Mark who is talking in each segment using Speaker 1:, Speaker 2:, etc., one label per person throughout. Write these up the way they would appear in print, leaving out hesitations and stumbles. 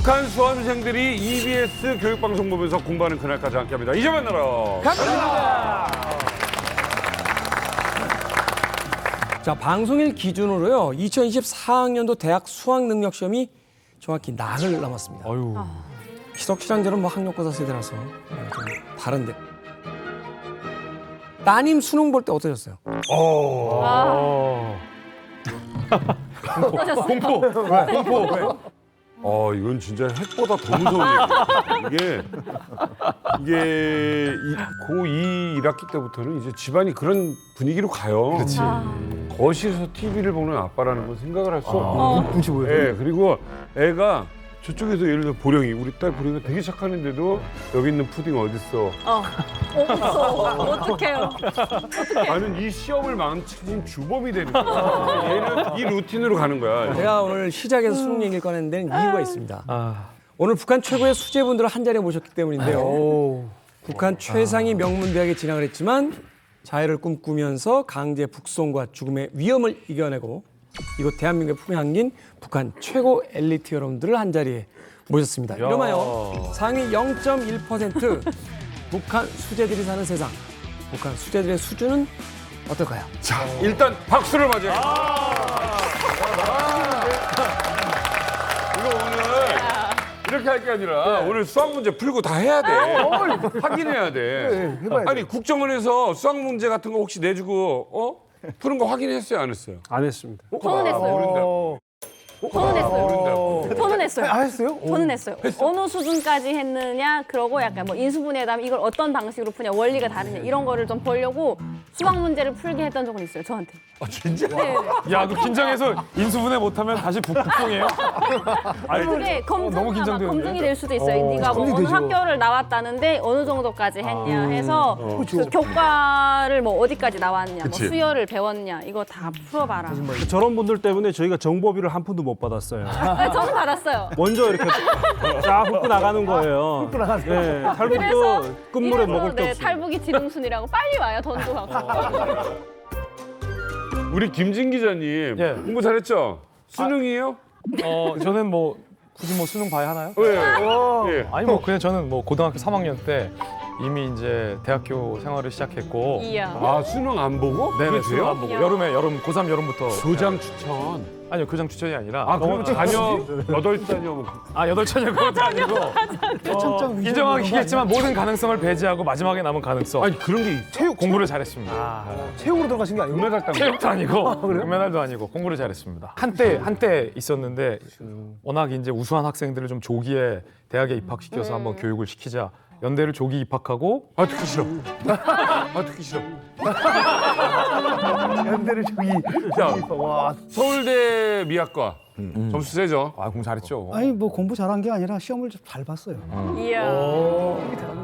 Speaker 1: 북한 수험생들이 EBS 교육방송 보면서 공부하는 그날까지 함께합니다. 이제 만나러
Speaker 2: 갑니다. 자, 방송일 기준으로요. 2024학년도 대학 수학능력시험이 정확히 나흘 남았습니다. 희석 씨랑저는 뭐 학력고사 세대라서 좀 다른데. 따님 수능 볼 때 어떠셨어요?
Speaker 3: 공포.
Speaker 1: 이건 진짜 핵보다 더 무서운 얘기예요. 이게 고2 1학기 때부터는 이제 집안이 그런 분위기로 가요.
Speaker 3: 그렇지.
Speaker 1: 거실에서 TV를 보는 아빠라는 걸 생각을 할 수 없고.
Speaker 3: 눈치 보여요.
Speaker 1: 예, 그리고 애가 저쪽에서 예를 들어 보령이, 우리 딸 보령이 되게 착하는데도 여기 있는 푸딩 어딨어?
Speaker 4: 없어. 어떡해요.
Speaker 1: 나는 이 시험을 망친 주범이 되는 거야. 얘는 이 루틴으로 가는 거야.
Speaker 2: 제가 오늘 시작에서 수능 얘기를 꺼낸 데는 이유가 있습니다. 오늘 북한 최고의 수재분들을 한 자리에 모셨기 때문인데요. 북한 최상위 명문대학에 진학을 했지만 자유를 꿈꾸면서 강제 북송과 죽음의 위험을 이겨내고 이곳 대한민국의 품에 안긴 북한 최고 엘리트 여러분들을 한 자리에 모셨습니다. 이러면요, 상위 0.1% 북한 수재들이 사는 세상, 북한 수재들의 수준은 어떨까요?
Speaker 1: 자, 일단 박수를 맞아요. 이거 오늘 이렇게 할 게 아니라 오늘 수학 문제 풀고 다 해야 돼. 확인해야 돼.
Speaker 3: 해봐야 돼.
Speaker 1: 아니 국정원에서 수학 문제 같은 거 혹시 내주고 푸는 거 확인했어요, 안 했어요?
Speaker 3: 안 했습니다.
Speaker 4: 저는 했어요.
Speaker 1: 모른다고.
Speaker 4: 저는 했어요.
Speaker 1: 모른다고.
Speaker 4: 저는 했어요.
Speaker 3: 했어요?
Speaker 4: 저는 했어요. 어느 수준까지 했느냐, 그러고 약간 뭐 인수분해하면 이걸 어떤 방식으로 푸냐, 원리가 다르냐 이런 거를 좀 보려고 수학 문제를 풀게 했던 적은 있어요, 저한테.
Speaker 1: 진짜?
Speaker 4: 네.
Speaker 3: 야, 너 긴장해서 인수분해 못하면 다시 북송해요?
Speaker 4: 그게
Speaker 3: 너무 긴장되는데?
Speaker 4: 검증이 될 수도 있어요. 네가 뭐 어느 학교를 나왔다는데 어느 정도까지 했냐 해서 그 교과를 뭐 어디까지 나왔냐, 뭐
Speaker 1: 그치.
Speaker 4: 수열을 배웠냐 이거 다 풀어봐라.
Speaker 5: 저런 분들 때문에 저희가 정보비를 한 푼도 못 받았어요.
Speaker 4: 네, 저는 받았어요.
Speaker 5: 먼저 이렇게 쫙 훑고 나가는 거예요. 훑고 나가는 네,
Speaker 4: 그래서
Speaker 5: 탈북도 끝물에
Speaker 4: 이래서
Speaker 5: 먹을 게
Speaker 4: 네,
Speaker 5: 없어.
Speaker 4: 탈북이 지름순이라고 빨리 와요, 돈도 받고.
Speaker 1: 우리 김진 기자님
Speaker 3: 예.
Speaker 1: 공부 잘했죠? 수능이에요?
Speaker 3: 저는 뭐 굳이 뭐 수능 봐야 하나요?
Speaker 1: 왜? 예.
Speaker 3: 아니 뭐 그냥 저는 뭐 고등학교 3학년 때 이미 이제 대학교 생활을 시작했고
Speaker 4: 이야.
Speaker 1: 아, 수능 안 보고?
Speaker 3: 네네
Speaker 1: 그게
Speaker 3: 수능
Speaker 1: 돼요?
Speaker 3: 안 보고
Speaker 4: 야.
Speaker 3: 여름 고3 여름부터
Speaker 1: 교장 추천.
Speaker 3: 아니요 교장 추천이 아니라
Speaker 1: 그럼 자녀 8자녀 뭐.
Speaker 3: 여덟 차례 그것도 아니고 인정하시겠지만 모든 가능성을 배제하고 마지막에 남은 가능성
Speaker 1: 아니 그런 게
Speaker 3: 체육 공부를 잘했습니다.
Speaker 5: 체육으로 들어가신 게 아니고
Speaker 1: 금메달 따고.
Speaker 3: 체육도 아니고 금메달도 아니고 공부를 잘했습니다. 한때 있었는데 워낙 이제 우수한 학생들을 좀 조기에 대학에 입학시켜서 한번 교육을 시키자. 연대를 조기 입학하고
Speaker 1: 듣기 싫어. 듣기 싫어.
Speaker 3: 연대를 조기
Speaker 1: 자, 서울대 미학과 점수 세죠?
Speaker 3: 공부 잘했죠.
Speaker 6: 아니 뭐 공부 잘한 게 아니라 시험을 좀 잘 봤어요.
Speaker 4: 이야.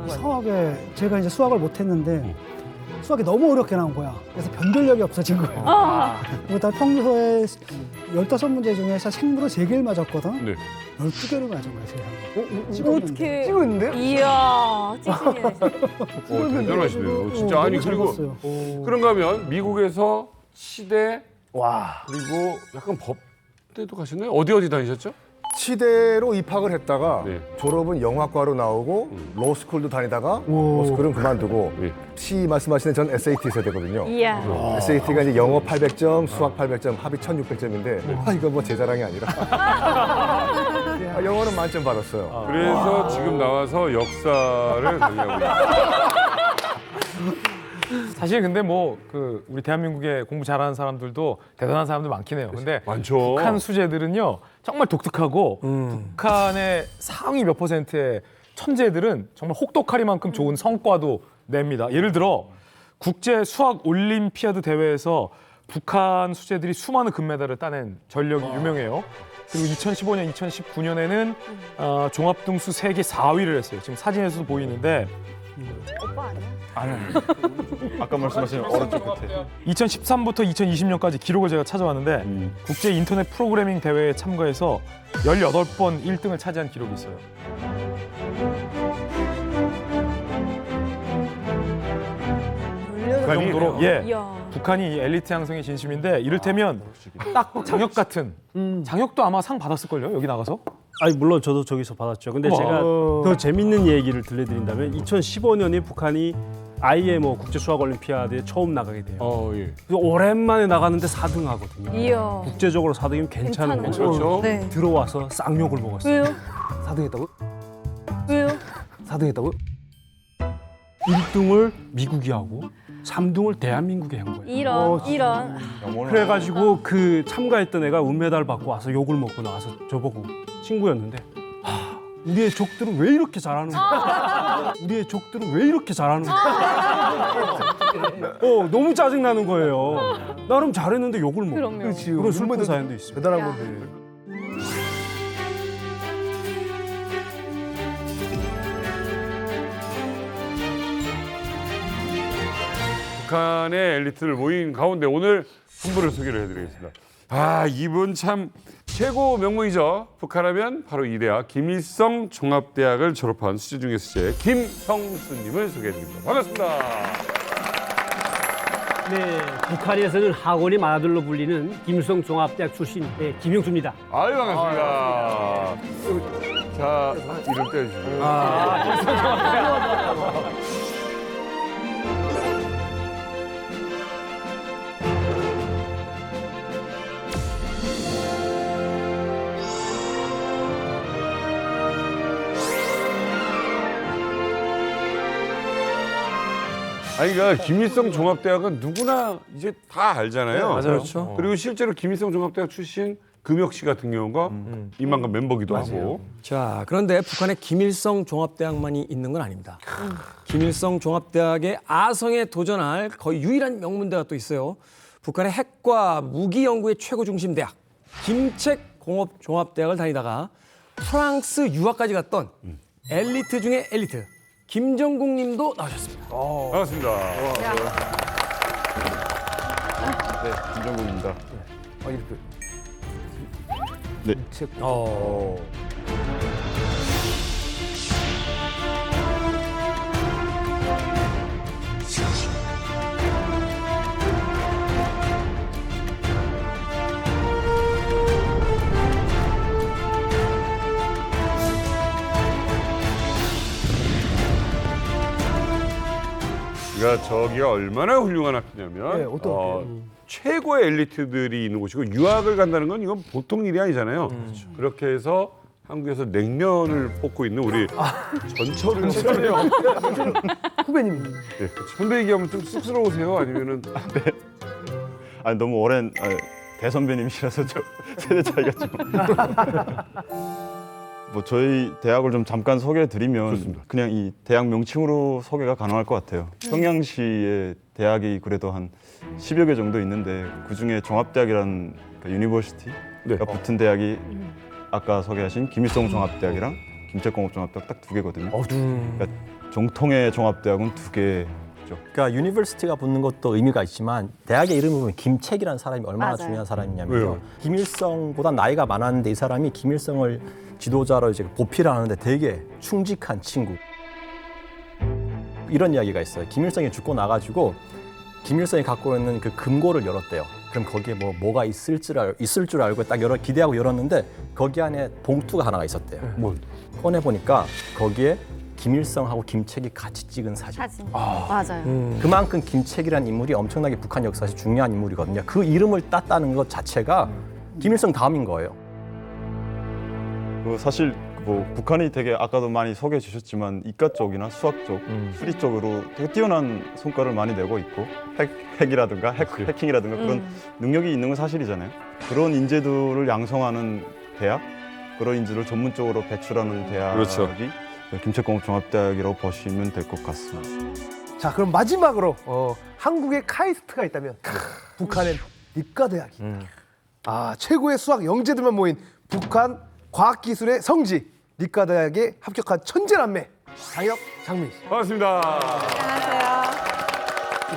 Speaker 6: 수학에 제가 이제 수학을 못했는데 수학이 너무 어렵게 나온 거야. 그래서 변별력이 없어진 거예요. 그러다 평소에 15문제 중에서 생물을 3개를 맞았거든.
Speaker 1: 네.
Speaker 6: 12개를 맞은 거야, 세상에.
Speaker 4: 어떻게?
Speaker 6: 찍었는데?
Speaker 4: 이야. 찌질이네.
Speaker 1: 대단하시네요. 진짜 아니
Speaker 6: 잘
Speaker 1: 그리고
Speaker 6: 봤어요.
Speaker 1: 그런가 하면 미국에서 치대 그리고 약간 법대도 가셨나요? 어디 다니셨죠?
Speaker 7: 치대로 입학을 했다가
Speaker 1: 네.
Speaker 7: 졸업은 영화과로 나오고 로스쿨도 다니다가 로스쿨은 그만두고
Speaker 1: 네.
Speaker 7: C 말씀하시는 전 SAT 세대거든요.
Speaker 4: 이야.
Speaker 7: SAT가 이제 영어 800점, 수학 800점, 합이 1600점인데 이거 뭐 제 자랑이 아니라 영어는 만점 받았어요.
Speaker 1: 그래서 지금 나와서 역사를 강의하고 있어요.
Speaker 3: 사실 근데 뭐 그 우리 대한민국에 공부 잘하는 사람들도 대단한 사람들 많긴 해요. 근데
Speaker 1: 많죠.
Speaker 3: 북한 수재들은요 정말 독특하고 북한의 상위 몇 %의 천재들은 정말 혹독하리만큼 좋은 성과도 냅니다. 예를 들어 국제 수학 올림피아드 대회에서 북한 수재들이 수많은 금메달을 따낸 전력이 유명해요. 그리고 2015년, 2019년에는 종합등수 세계 4위를 했어요. 지금 사진에서도 보이는데
Speaker 4: 오빠 아니야?
Speaker 5: 아까 말씀하신 오른쪽 끝에
Speaker 3: 2013부터 2020년까지 기록을 제가 찾아왔는데 국제 인터넷 프로그래밍 대회에 참가해서 18번 1등을 차지한 기록이 있어요. 그 정도로
Speaker 4: 이야.
Speaker 3: 북한이 이 엘리트 양성의 진심인데 이를테면 딱 장혁 같은 장혁도 아마 상 받았을걸요 여기 나가서
Speaker 5: 아니 물론 저도 저기서 받았죠. 근데 제가 더 재밌는 얘기를 들려드린다면 2015년에 북한이 IMO 국제 수학 올림피아드에 처음 나가게 돼요.
Speaker 1: 예.
Speaker 5: 그래서 오랜만에 나가는데 4등 하거든요.
Speaker 4: 이야.
Speaker 5: 국제적으로 4등이면 괜찮은 거죠.
Speaker 1: 그렇죠.
Speaker 4: 네.
Speaker 5: 들어와서 쌍욕을 먹었어요.
Speaker 4: 왜요?
Speaker 7: 4등했다고?
Speaker 4: 왜요?
Speaker 7: 4등했다고?
Speaker 5: 1등을 미국이 하고 3등을 대한민국이 한 거예요.
Speaker 4: 이런.
Speaker 5: 그래가지고 그 참가했던 애가 은메달 받고 와서 욕을 먹고 나와서 저보고 친구였는데 우리의 족들은 왜 이렇게 잘하는 거야? 우리의 족들은 왜 이렇게 잘하는 거야? 너무 짜증나는 거예요. 나름 잘했는데 욕을 먹어.
Speaker 4: 그럼요.
Speaker 5: 그런 슬픈 사연도 있습니다.
Speaker 7: 대단한
Speaker 4: 야.
Speaker 7: 건데.
Speaker 1: 북한의 엘리트들 모인 가운데 오늘 분부를 소개를 해드리겠습니다. 아, 이분 참 최고 명문이죠. 북한하면 바로 이 대학 김일성 종합대학을 졸업한 수재 중의 수재 김성수님을 소개해드립니다. 반갑습니다.
Speaker 8: 네, 북한에서는 학원이 많아들로 불리는 김일성 종합대학 출신 김영수입니다.
Speaker 1: 아유, 반갑습니다. 자, 이름 떼주시고. 아니, 그러니까 김일성 종합대학은 누구나 이제 다 알잖아요.
Speaker 2: 맞아요. 그렇죠.
Speaker 1: 그리고 실제로 김일성 종합대학 출신 금혁 씨 같은 경우가 이만감 멤버기도 하고.
Speaker 2: 자, 그런데 북한에 김일성 종합대학만이 있는 건 아닙니다. 김일성 종합대학의 아성에 도전할 거의 유일한 명문대가 또 있어요. 북한의 핵과 무기 연구의 최고 중심 대학 김책공업종합대학을 다니다가 프랑스 유학까지 갔던 엘리트 중의 엘리트 김정국 님도 나오셨습니다.
Speaker 1: 반갑습니다.
Speaker 9: 네, 김정국입니다.
Speaker 7: 아, 이렇게.
Speaker 9: 네.
Speaker 1: 그러니까 저기가 얼마나 훌륭한 학교냐면
Speaker 7: 네, 어떤
Speaker 1: 최고의 엘리트들이 있는 곳이고 유학을 간다는 건 이건 보통 일이 아니잖아요. 그렇게 해서 한국에서 냉면을 뽑고 있는 우리 전철을
Speaker 7: 후배님.
Speaker 1: 네, 선배 얘기하면 좀 쑥스러우세요? 아니면은
Speaker 9: 아니 너무 오랜 대선배님이시라서 저 세대 차이가 좀. 뭐 저희 대학을 좀 잠깐 소개해드리면 그냥 이 대학 명칭으로 소개가 가능할 것 같아요. 평양시에 대학이 그래도 한 10여 개 정도 있는데 그중에 종합대학이라는 유니버시티가 붙은 대학이 아까 소개하신 김일성 종합대학이랑 김책공업종합대학 딱 2개거든요. 그러니까 정통의 종합대학은 2개.
Speaker 10: 그러니까 유니버시티가 붙는 것도 의미가 있지만 대학의 이름을 보면 김책이라는 사람이 얼마나
Speaker 4: 맞아요.
Speaker 10: 중요한 사람이냐면요.
Speaker 1: 왜요?
Speaker 10: 김일성보다 나이가 많았는데 이 사람이 김일성을 지도자로 이제 보필을 하는데 되게 충직한 친구. 이런 이야기가 있어요. 김일성이 죽고 나가지고 김일성이 갖고 있는 그 금고를 열었대요. 그럼 거기에 뭐가 있을 줄 알고 딱 기대하고 열었는데 거기 안에 봉투가 하나가 있었대요. 꺼내 보니까 거기에 김일성하고 김책이 같이 찍은 사진.
Speaker 4: 맞아요.
Speaker 10: 그만큼 김책이라는 인물이 엄청나게 북한 역사에서 중요한 인물이거든요. 그 이름을 땄다는 것 자체가 김일성 다음인 거예요.
Speaker 9: 그 사실 뭐 북한이 되게 아까도 많이 소개해 주셨지만 이과 쪽이나 수학 쪽, 수리 쪽으로 되게 뛰어난 성과를 많이 내고 있고 핵이라든가 해킹이라든가 그런 능력이 있는 건 사실이잖아요. 그런 인재들을 양성하는 대학, 그런 인재를 전문적으로 배출하는 대학이
Speaker 1: 그렇죠.
Speaker 9: 김책공업종합대학이라고 보시면 될 것 같습니다.
Speaker 7: 자, 그럼 마지막으로 한국에 카이스트가 있다면 북한엔理科대학이. 최고의 수학 영재들만 모인 북한 과학기술의 성지理科대학에 합격한 천재남매 장혁, 장민 씨.
Speaker 1: 반갑습니다.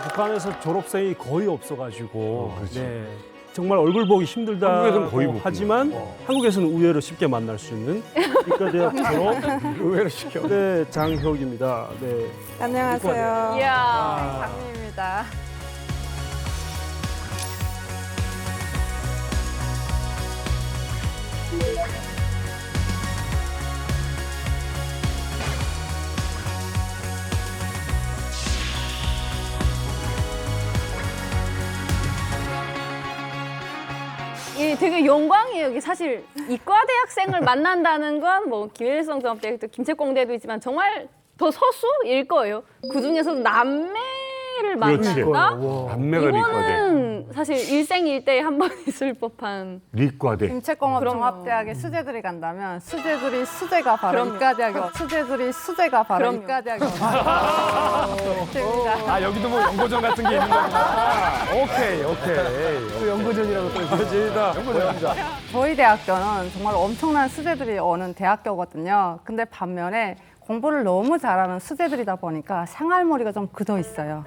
Speaker 5: 북한에서 졸업생이 거의 없어가지고 네, 정말 얼굴 보기 힘들다.
Speaker 1: 한국에서는 거의 못
Speaker 5: 하지만 한국에서는 의외로 쉽게 만날 수 있는理科대학 졸업 의외로 쉽게. 네, 장혁입니다. 네.
Speaker 11: 안녕하세요.
Speaker 4: 이야, 장미입니다. 아니 되게 영광이에요. 이게 사실 이과 대학생을 만난다는 건 뭐 김일성 종합대학도 김책공대도 있지만 정말 더 서수일 거예요. 그 중에서도 남매를 만난다.
Speaker 1: 남매가 리과대.
Speaker 4: 이거는 사실 일생일대에 한 번 있을 법한.
Speaker 1: 리과대.
Speaker 11: 김책공업
Speaker 4: 그럼요.
Speaker 11: 종합대학에 수재들이 간다면 수재들이 수재가 바로 이과대학이 수재들이 수재가 바로
Speaker 4: 그럼요.
Speaker 11: 이과대학이
Speaker 3: 아 여기도 뭐 연고전 같은 게 있는 거구나. 오케이.
Speaker 7: 또 연고전이라고 또
Speaker 1: 재밌다.
Speaker 11: 저희 대학교는 정말 엄청난 수재들이 오는 대학교거든요. 근데 반면에 공부를 너무 잘하는 수재들이다 보니까 생활머리가 좀 굳어 있어요.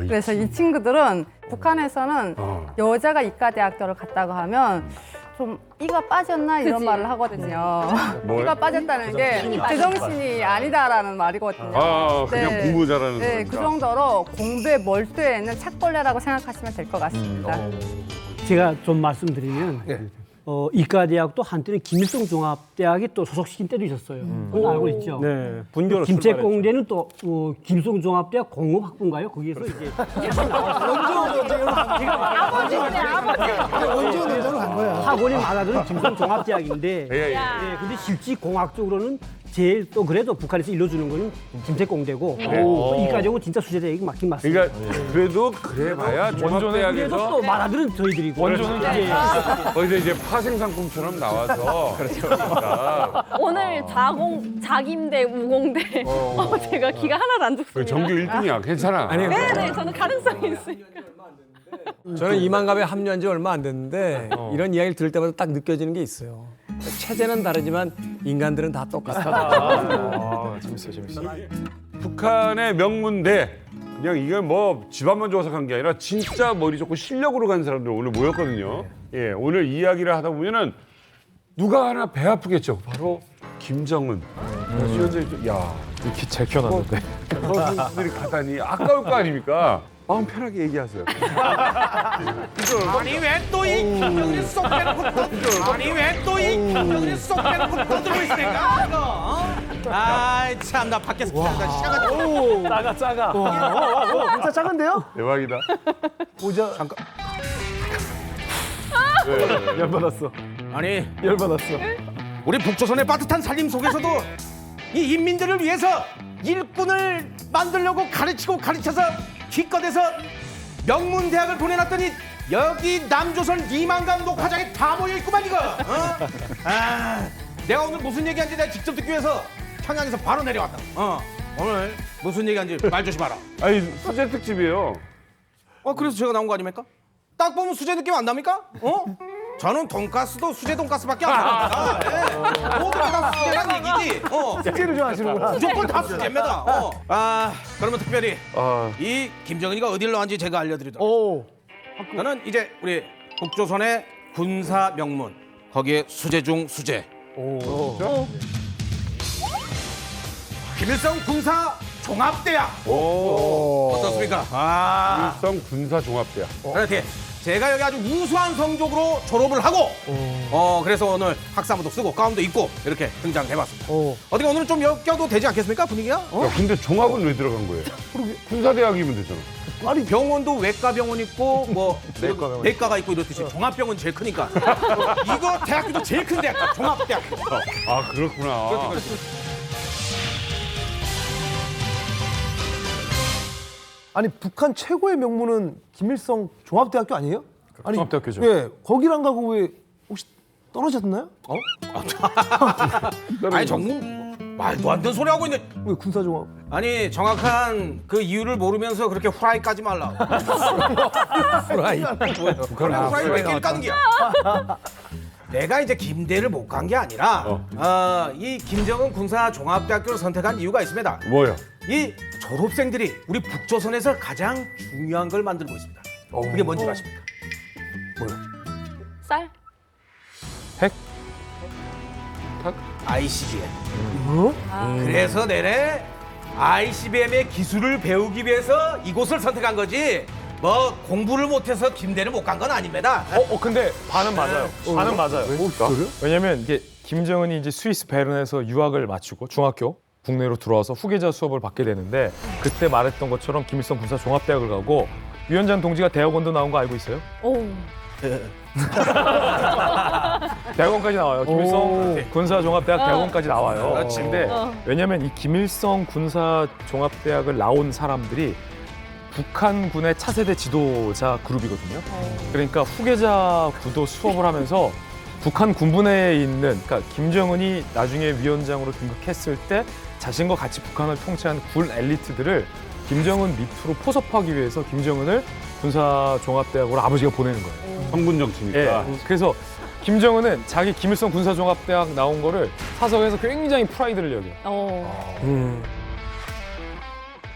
Speaker 11: 그래서 이 친구들은 북한에서는 여자가 이과대학교를 갔다고 하면 좀 이가 빠졌나 이런
Speaker 4: 그치.
Speaker 11: 말을 하거든요.
Speaker 1: 뭐요?
Speaker 11: 이가 빠졌다는 게 제정신이 아니다라는 말이거든요.
Speaker 1: 아, 그냥 공부 잘하는
Speaker 11: 네,
Speaker 1: 사람이다.
Speaker 11: 그 정도로 공부에 몰두해 있는 착벌레라고 생각하시면 될 것 같습니다.
Speaker 8: 제가 좀 말씀드리면 이과대학도 한때는 김일성 종합대학이 또 소속시킨 때도 있었어요. 그건 알고 있죠.
Speaker 5: 네, 분교로
Speaker 8: 김책공대는 또 김일성 종합대학 공업학부인가요? 거기에서 이제
Speaker 6: 원조 논자로 간 거야.
Speaker 8: 학원이 많아서는 김일성 종합대학인데
Speaker 1: 예.
Speaker 8: 네, 근데 실질 공학적으로는 제일 또 그래도 북한에서 일러주는 거는 김책공대고 이과적으로 진짜 수재대학이 맞긴 맞습니다.
Speaker 1: 그러니까 그래도 그래봐야
Speaker 8: 그래도
Speaker 1: 종합대학에서
Speaker 8: 또 말아들은 저희들이고
Speaker 3: 원조는
Speaker 8: 예.
Speaker 1: 거기서 이제 파생상품처럼 나와서 그러니까
Speaker 4: 오늘 자김대 우공대 제가 기가 하나도 안
Speaker 1: 그
Speaker 4: 좋습니다.
Speaker 1: 전교 1등이야. 괜찮아.
Speaker 2: 아니,
Speaker 4: 네네 저는 가능성이 있으니까.
Speaker 2: 저는 이만갑에 합류한 지 얼마 안 됐는데 이런 이야기를 들을 때마다 딱 느껴지는 게 있어요. 체제는 다르지만 인간들은 다 똑같다.
Speaker 3: 재밌어.
Speaker 1: 북한의 명문대 그냥 이건 뭐 집안만 좋아서 간 게 아니라 진짜 머리 좋고 실력으로 간 사람들 오늘 모였거든요. 예, 오늘 이야기를 하다 보면은 누가 하나 배 아프겠죠. 바로 김정은. 수현들이 좀, 야,
Speaker 3: 이렇게 잘 키워놨는데.
Speaker 1: 선수들이 가다니 아까울 거 아닙니까? 마음 편하게 얘기하세요.
Speaker 12: 아니 왜 또 이 김정은이 쏙 빼놓고 아니 왜 또 이 김정은이 쏙 빼놓고 떠들고 있으니까 이거 어? 아이 참 나 밖에서 기다리다 시작하자
Speaker 3: 작아.
Speaker 7: 진짜 작은데요?
Speaker 1: 대박이다.
Speaker 7: 보자.
Speaker 12: 잠깐
Speaker 3: 열받았어.
Speaker 12: 아니
Speaker 3: 열받았어.
Speaker 12: 우리 북조선의 빠듯한 살림 속에서도 이 인민들을 위해서 일꾼을 만들려고 가르쳐서 기껏해서 명문대학을 보내놨더니 여기 남조선 리만감 녹화장에 다 모여있구만 이거 어? 아, 내가 오늘 무슨 얘기한지 내가 직접 듣기 위해서 평양에서 바로 내려왔다 오늘 무슨 얘기한지 말 조심하라.
Speaker 1: 아니 수제 특집이에요.
Speaker 12: 그래서 제가 나온 거 아닙니까? 딱 보면 수제 느낌 안 납니까? 저는 돈가스도 수제 돈가스밖에 안 납니다. 예. 모든 게 다 수제란 얘기지.
Speaker 7: 수제를 좋아하시는구나.
Speaker 12: 무조건 다 수제입니다. 그러면 특별히 이 김정은이가 어디를 나왔는지 제가 알려드리도록
Speaker 7: 오.
Speaker 12: 저는 이제 우리 북조선의 군사 명문 거기에 수제 중 수제 김일성 군사 종합대학 어떻습니까?
Speaker 1: 일성 군사종합대학.
Speaker 12: 이렇게 제가 여기 아주 우수한 성적으로 졸업을 하고 그래서 오늘 학사모도 쓰고 가운도 입고 이렇게 등장해봤습니다. 어떻게 오늘은 좀 엮여도 되지 않겠습니까 분위기가?
Speaker 1: 야, 근데 종합은 왜 들어간 거예요? 군사대학이면 되잖아.
Speaker 12: 아니 병원도 외과 병원 있고 뭐 내과가 있고 이렇듯이 종합병원 제일 크니까 이거 대학교도 제일 큰 대학 종합대학교.
Speaker 1: 아 그렇구나.
Speaker 7: 아니 북한 최고의 명문은 김일성 종합대학교 아니에요? 아니,
Speaker 3: 종합대학교죠.
Speaker 7: 예, 거기를 안 가고 왜 혹시 떨어졌나요?
Speaker 12: 아니 정말 말도 안 되는 소리 하고 있네.
Speaker 7: 왜 군사종합?
Speaker 12: 아니 정확한 그 이유를 모르면서 그렇게 후라이 까지 말라.
Speaker 2: 후라이.
Speaker 12: 북한은 후라이 몇 개를 까는 게야. 내가 이제 김대를 못 간 게 아니라 이 김정은 군사종합대학교를 선택한 이유가 있습니다.
Speaker 1: 뭐요?
Speaker 12: 이 졸업생들이 우리 북조선에서 가장 중요한 걸 만들고 있습니다. 그게 뭔지 아십니까?
Speaker 4: 쌀?
Speaker 12: ICBM. 그래서 내내 ICBM의 기술을 배우기 위해서 이곳을 선택한 거지. 뭐 공부를 못해서 김대를 못 간 건 아닙니다.
Speaker 3: 근데 반은 맞아요. 반은 맞아요. 왜냐면 이게 김정은이 이제 스위스 베른에서 유학을 마치고 중학교 국내로 들어와서 후계자 수업을 받게 되는데 그때 말했던 것처럼 김일성 군사 종합대학을 가고 위원장 동지가 대학원도 나온 거 알고 있어요?
Speaker 4: 오.
Speaker 3: 대학원까지 나와요. 김일성 군사종합대학 대학원까지 나와요. 근데 왜냐면 이 김일성 군사종합대학을 나온 사람들이 북한군의 차세대 지도자 그룹이거든요. 그러니까 후계자 구도 수업을 하면서 북한 군부내에 있는, 그러니까 김정은이 나중에 위원장으로 등극했을 때 자신과 같이 북한을 통치한 군 엘리트들을 김정은 밑으로 포섭하기 위해서 김정은을 군사종합대학으로 아버지가 보내는 거예요.
Speaker 1: 성군 정치니까.
Speaker 3: 예. 그래서 김정은은 자기 김일성 군사종합대학 나온 거를 사석에서 굉장히 프라이드를 여겨요.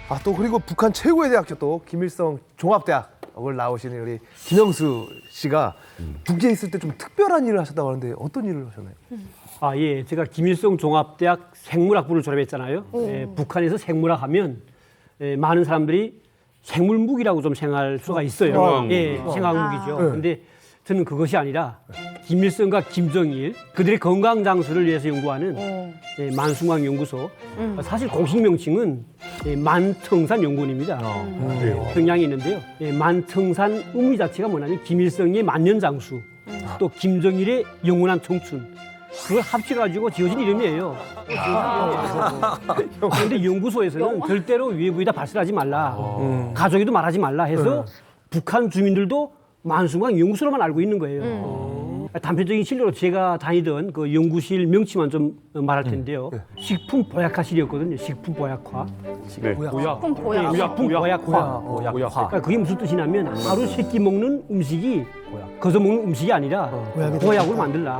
Speaker 7: 아, 또 그리고 북한 최고의 대학교 또 김일성 종합대학을 나오시는 우리 김영수 씨가 북에 있을 때 좀 특별한 일을 하셨다고 하는데 어떤 일을 하셨나요?
Speaker 8: 아, 예. 제가 김일성 종합대학 생물학부를 졸업했잖아요. 예, 북한에서 생물학 하면 많은 사람들이 생물무기라고 좀 생각할 수가 있어요.
Speaker 1: 생화학무.
Speaker 8: 예, 생화학무기죠. 근데 저는 그것이 아니라 김일성과 김정일 그들의 건강 장수를 위해서 연구하는 만숭왕 연구소. 사실 공식 명칭은 만청산 연구원입니다. 평양에 있는데요. 만청산 의미 자체가 뭐냐면 김일성의 만년 장수, 또 김정일의 영원한 청춘. 그걸 합쳐가지고 지어진 이름이에요. 그런데 연구소에서는 절대로 외부에다 발설하지 말라, 가족에도 말하지 말라 해서 북한 주민들도 만숭왕 연구소로만 알고 있는 거예요. 단편적인 실례로 제가 다니던 그 연구실 명칭만 좀 말할 텐데요. 식품 보약화실이었거든요. 식품 보약화.
Speaker 1: 네.
Speaker 4: 식품 보약.
Speaker 8: 식품 보약화. 그러니까 그게 무슨 뜻이냐면 하루 세 끼 먹는 음식이 거저 먹는 음식이 아니라 보약으로 만들라.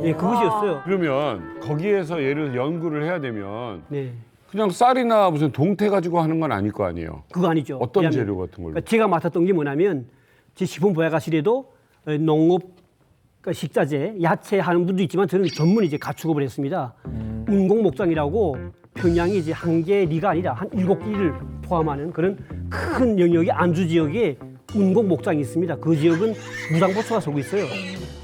Speaker 8: 예, 그것이었어요.
Speaker 1: 그러면 거기에서 예를 들어 연구를 해야 되면
Speaker 8: 네.
Speaker 1: 그냥 쌀이나 무슨 동태 가지고 하는 건 아닐 거 아니에요.
Speaker 8: 그거 아니죠.
Speaker 1: 어떤
Speaker 8: 왜냐하면
Speaker 1: 재료 같은 걸로?
Speaker 8: 그러니까 제가 맡았던 게 뭐냐면 제 식품 보약화실에도 농업 그러니까 식자재, 야채 하는 분도 있지만 저는 전문 이제 가축업을 했습니다. 운공 목장이라고 평양이 이제 한 개리가 아니라 한 7개를 포함하는 그런 큰 영역의 안주 지역에 운공 목장이 있습니다. 그 지역은 무장보초가 서고 있어요.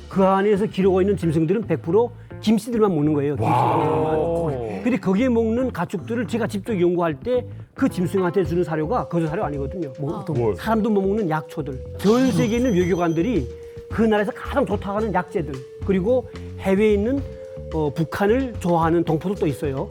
Speaker 8: 그 안에서 기르고 있는 짐승들은 100% 김씨들만 먹는 거예요. 김씨들만. 근데 거기에 먹는 가축들을 제가 직접 연구할 때 그 짐승한테 주는 사료가 거저 사료 아니거든요.
Speaker 1: 뭘?
Speaker 8: 사람도 못 먹는 약초들. 전 세계에 있는 외교관들이 그 나라에서 가장 좋다고 하는 약재들. 그리고 해외에 있는 북한을 좋아하는 동포들도 있어요.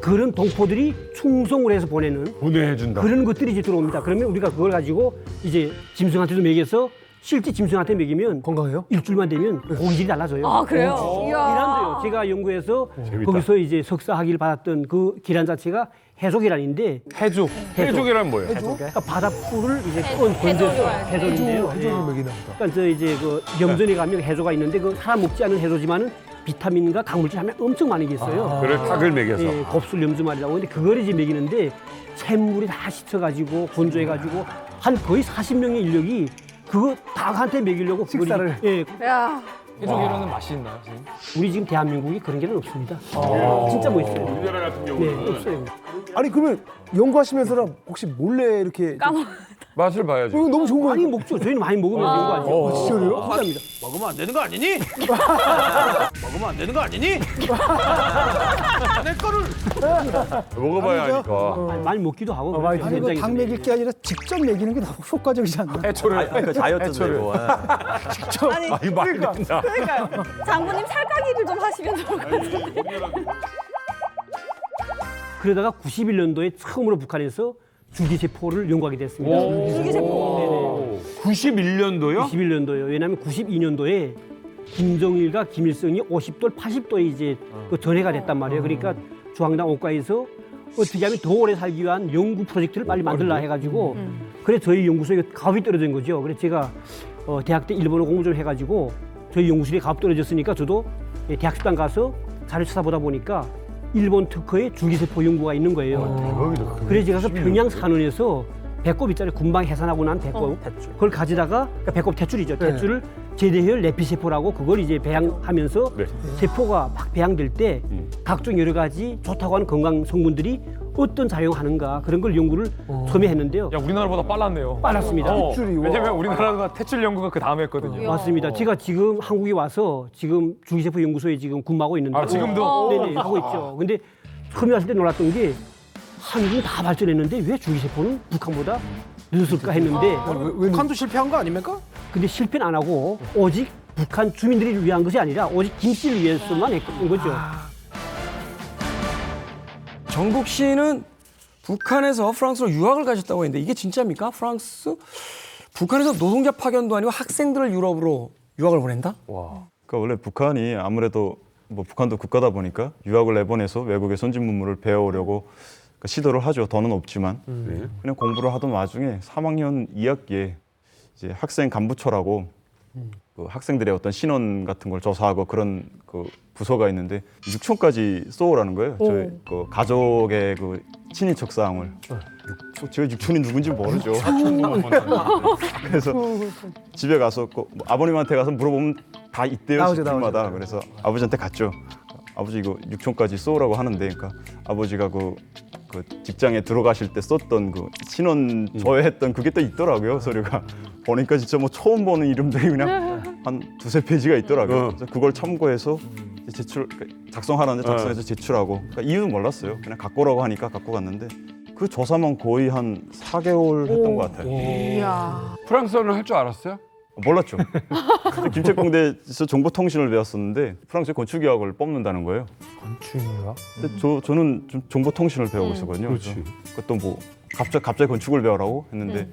Speaker 8: 그런 동포들이 충성을 해서
Speaker 1: 보내준다.
Speaker 8: 그런 것들이 이제 들어옵니다. 그러면 우리가 그걸 가지고 이제 짐승한테도 먹여서 실제 짐승한테 먹이면
Speaker 7: 건강해요?
Speaker 8: 일주일만 되면 고기질이 달라져요.
Speaker 4: 아, 그래요? 이야.
Speaker 8: 계란도요. 제가 연구해서
Speaker 1: 재밌다.
Speaker 8: 거기서 이제 석사 학위를 받았던 그 계란 자체가 해조 계란인데
Speaker 3: 해조.
Speaker 1: 해조계란 뭐예요?
Speaker 8: 그러니까 바닷풀을 이제 건져서 해조인데요.
Speaker 7: 해조를 먹이나 보다.
Speaker 8: 그러니까 저 이제 그 염전에 가면 해조가 있는데 그 사람 먹지 않은 해조지만은 비타민과 당물질 함량 엄청 많은 게 있어요.
Speaker 1: 그래 닭을 먹여서.
Speaker 8: 예, 곱슬 염주말이라고. 근데 그걸 이제 먹이는데 샘물이 다 씻어가지고 건조해가지고 한 거의 40명의 인력이 그거 닭한테 먹이려고
Speaker 7: 식사를.
Speaker 8: 예,
Speaker 4: 야.
Speaker 3: 해조 계란은 맛이 있나요, 선생님?
Speaker 8: 우리 지금 대한민국이 그런 게는 없습니다. 진짜 멋있어요.
Speaker 1: 우리나라 같은
Speaker 8: 네,
Speaker 1: 경우는
Speaker 8: 없어요.
Speaker 7: 아니 그러면 연구하시면서는 혹시 몰래 이렇게
Speaker 1: 맛을 봐야죠.
Speaker 7: 이거 너무 좋은 거
Speaker 8: 많이
Speaker 7: 아니에요?
Speaker 8: 먹죠. 저희는 많이 먹으면 되는 거 아니에요?
Speaker 7: 진짜로요?
Speaker 8: 진짜입니다.
Speaker 12: 먹으면 안 되는 거 아니니? 먹으면 안 되는 거 아니니? 내 거를
Speaker 1: 먹어봐야 하니까.
Speaker 8: 많이 먹기도 하고.
Speaker 7: 많이
Speaker 8: 그렇죠.
Speaker 6: 아니 그
Speaker 8: 굉장히
Speaker 6: 닭 먹일 게 아니라 직접 먹이는 게 너무 효과적이지 않나?
Speaker 3: 해초를.
Speaker 10: 그 다이어트도 되고.
Speaker 4: 아니,
Speaker 1: 아니 말이 된다.
Speaker 4: 그러니까요. 장군님 살까기를 좀 하시면 좋을 것 같은데.
Speaker 8: 그러다가 91년도에 처음으로 북한에서 줄기세포를 연구하게 됐습니다.
Speaker 4: 줄기세포.
Speaker 1: 91년도요?
Speaker 8: 91년도요. 왜냐하면 92년도에 김정일과 김일성이 50돌, 80도에 이제 그 전해가 됐단 말이에요. 그러니까 중앙당 옥가에서 어떻게 하면 더 오래 살기 위한 연구 프로젝트를 빨리 만들라 해가지고 그래 저희 연구소에 가업이 떨어진 거죠. 그래서 제가 대학 때 일본어 공부 좀 해가지고 저희 연구실에 가업 떨어졌으니까 저도 대학 식당 가서 자료 찾아보다 보니까 일본 특허의 줄기세포 연구가 있는 거예요. 그래서 제가 가서 평양 산원에서 배꼽 있잖아요. 군방 해산하고 난 배꼽. 그걸 가지다가 그러니까 배꼽 탯줄이죠. 탯줄을 제대혈 내피세포라고 그걸 이제 배양하면서 세포가 막 배양될 때 각종 여러 가지 좋다고 하는 건강 성분들이 어떤 작용하는가 그런 걸 연구를 처음에 했는데요.
Speaker 3: 야, 우리나라보다 빨랐네요.
Speaker 8: 빨랐습니다.
Speaker 3: 왜냐면 우리나라가 퇴출 연구가 그 다음에 했거든요.
Speaker 8: 맞습니다. 제가 지금 한국에 와서 지금 줄기세포 연구소에 지금 근무하고 있는데.
Speaker 3: 아, 지금도?
Speaker 8: 네네, 하고 있죠. 근데 처음에 왔을 때 놀랐던 게 한국은 다 발전했는데 왜 줄기세포는 북한보다 늦었을까 했는데
Speaker 12: 북한도 실패한 거 아닙니까?
Speaker 8: 근데 실패는 안 하고 오직 북한 주민들을 위한 것이 아니라 오직 김 씨를 위해서만 했던 거죠.
Speaker 2: 정국 씨는 북한에서 프랑스로 유학을 가셨다고 했는데 이게 진짜입니까? 프랑스? 북한에서 노동자 파견도 아니고 학생들을 유럽으로 유학을 보낸다?
Speaker 9: 그러니까 원래 북한이 아무래도 뭐 북한도 국가다 보니까 유학을 내보내서 외국의 선진 문물을 배워오려고 그러니까 시도를 하죠. 더는 없지만 그냥 공부를 하던 와중에 3학년 2학기에 이제 학생 간부처라고 그 학생들의 어떤 신원 같은 걸 조사하고 그런 그 부서가 있는데 유촌까지 쏘오라는 거예요. 저희 그 가족의 그 친인척 사항을. 제가 유촌이 누군지 모르죠. 그래서 집에 가서 뭐 아버님한테 가서 물어보면 다 있대요. 집마다. 그래서 아버지한테 갔죠. 아버지 이거 유촌까지 쏘오라고 하는데, 그러니까 아버지가 그 직장에 들어가실 때 썼던 그 신원 조회했던 그게 또 있더라고요. 서류가 보니까 진짜 뭐 처음 보는 이름들이 그냥 한 두세 페이지가 있더라고요. 그래서 그걸 참고해서 작성하라는데 작성해서 제출하고. 그러니까 이유는 몰랐어요. 그냥 갖고 오라고 하니까 갖고 갔는데 그 조사만 거의 한 4개월 했던 것 같아요.
Speaker 11: 이야.
Speaker 1: 프랑스어는 할 줄 알았어요?
Speaker 9: 몰랐죠. 김책공대에서 정보통신을 배웠었는데 프랑스의 건축의학을 뽑는다는 거예요.
Speaker 7: 건축인가?
Speaker 9: 근데 저는 좀 정보통신을 배우고 있었거든요.
Speaker 1: 그렇지.
Speaker 9: 그것도 뭐 갑자기 건축을 배우라고 했는데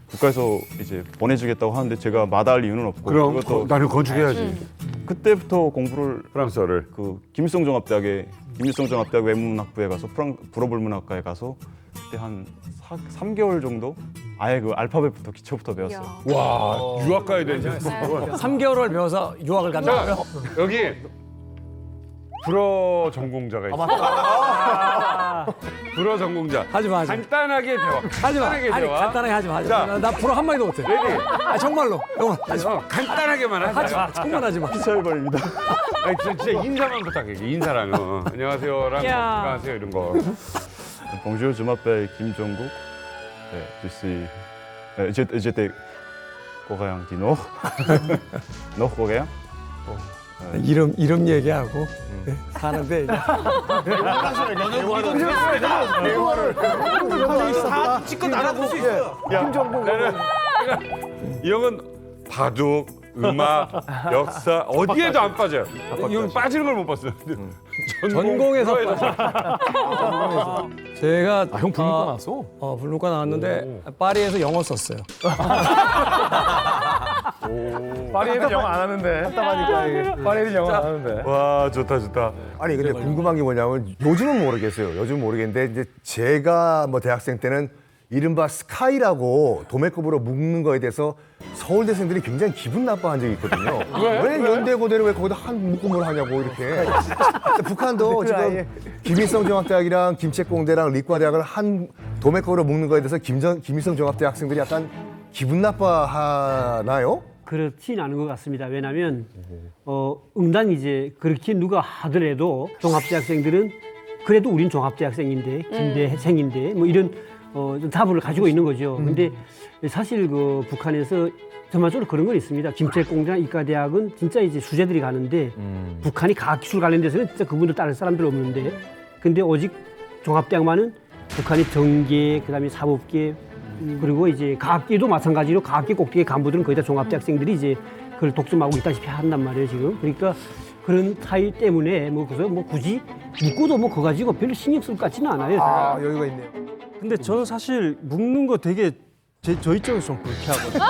Speaker 9: 국가에서 이제 보내주겠다고 하는데 제가 마다할 이유는 없고.
Speaker 1: 그럼
Speaker 9: 그것도
Speaker 1: 나는 건축해야지.
Speaker 9: 그때부터 공부를
Speaker 1: 프랑스어를.
Speaker 9: 그 김일성 종합대학 외문학부에 가서 불어불문학과에 가서 그때 한 3개월 정도 아예 그 알파벳부터 기초부터 배웠어요.
Speaker 1: 와, 유학 가야 되는데.
Speaker 2: 3개월을 배워서 유학을 간다고요?
Speaker 1: 여기 불어 전공자가 있어. 불어 전공자.
Speaker 2: 하지 마.
Speaker 1: 간단하게 대화.
Speaker 2: 하지 마.
Speaker 1: 간단하게
Speaker 2: 아니,
Speaker 1: 대화.
Speaker 2: 간단하게 하지 마.
Speaker 1: 자.
Speaker 2: 나 불어 한 마디도 못해.
Speaker 1: 레디.
Speaker 2: 아, 정말로. 영원 하지 마.
Speaker 1: 간단하게만 하자.
Speaker 2: 하지 마. 정말 하지 마.
Speaker 9: 피처해버립니다.
Speaker 1: 아니, 진짜 인사만 부탁해. 인사랑. 안녕하세요랑 안녕하세요 이런 거.
Speaker 9: Bonjour, je m'appelle Kim Jong-guk. Je suis, j'étais coréen du Nord, Nord coréen.
Speaker 2: 이름 얘기하고 사는데
Speaker 12: 다 찍고 나눠볼 수 있어요.
Speaker 7: 김정국.
Speaker 1: 이 형은 바둑, 음악, 역사 어디에도 안 빠져요. 이 형은 빠지는 걸 못 봤어요.
Speaker 2: 전공에서 제가
Speaker 3: 형 불문과 나왔어?
Speaker 2: 불문과 나왔는데 파리에서 영어 썼어요.
Speaker 3: 파리에서 영어 안 하는데.
Speaker 7: 답답하니까 이게.
Speaker 3: 파리에서 영어 안 하는데.
Speaker 1: 와 좋다.
Speaker 13: 아니 근데 궁금한 게 뭐냐면 요즘은 모르겠어요. 요즘 모르겠는데 이제 제가 뭐 대학생 때는 이른바 스카이라고 도매급으로 묶는 거에 대해서 서울대생들이 굉장히 기분 나빠한 적이 있거든요. 왜 연대고대를 왜 거기다 한 묶음을 하냐고 이렇게. 북한도 지금 김일성 종합대학이랑 김책공대랑 리과대학을 한 도매급으로 묶는 거에 대해서 김일성 종합대 학생들이 약간 기분 나빠하나요?
Speaker 8: 그렇지는 않은 것 같습니다. 왜냐하면 응당 이제 그렇게 누가 하더라도 종합대학생들은 그래도 우린 종합대학생인데 김대생인데 뭐 이런 좀 답을 가지고 있는 거죠. 근데 사실 그 북한에서 전반적으로 그런 건 있습니다. 김책공대나 이과대학은 진짜 이제 수재들이 가는데 북한이 과학기술 관련돼서는 진짜 그분들 다른 사람들 없는데 근데 오직 종합대학만은 북한이 정계, 그다음에 사법계 그리고 이제 과학계도 마찬가지로 과학계 꼭대기 간부들은 거의 다 종합대학생들이 이제 그걸 독점하고 있다시피 한단 말이에요 지금. 그러니까 그런 차이 때문에 뭐 그래서 뭐 굳이 묶고도 뭐 그거 가지고 별로 신경 쓸 것 같지는 않아요.
Speaker 7: 아, 여유가 있네요.
Speaker 5: 근데 저는 사실 묶는 거 되게 저희 쪽에서 좀 불쾌하거든요.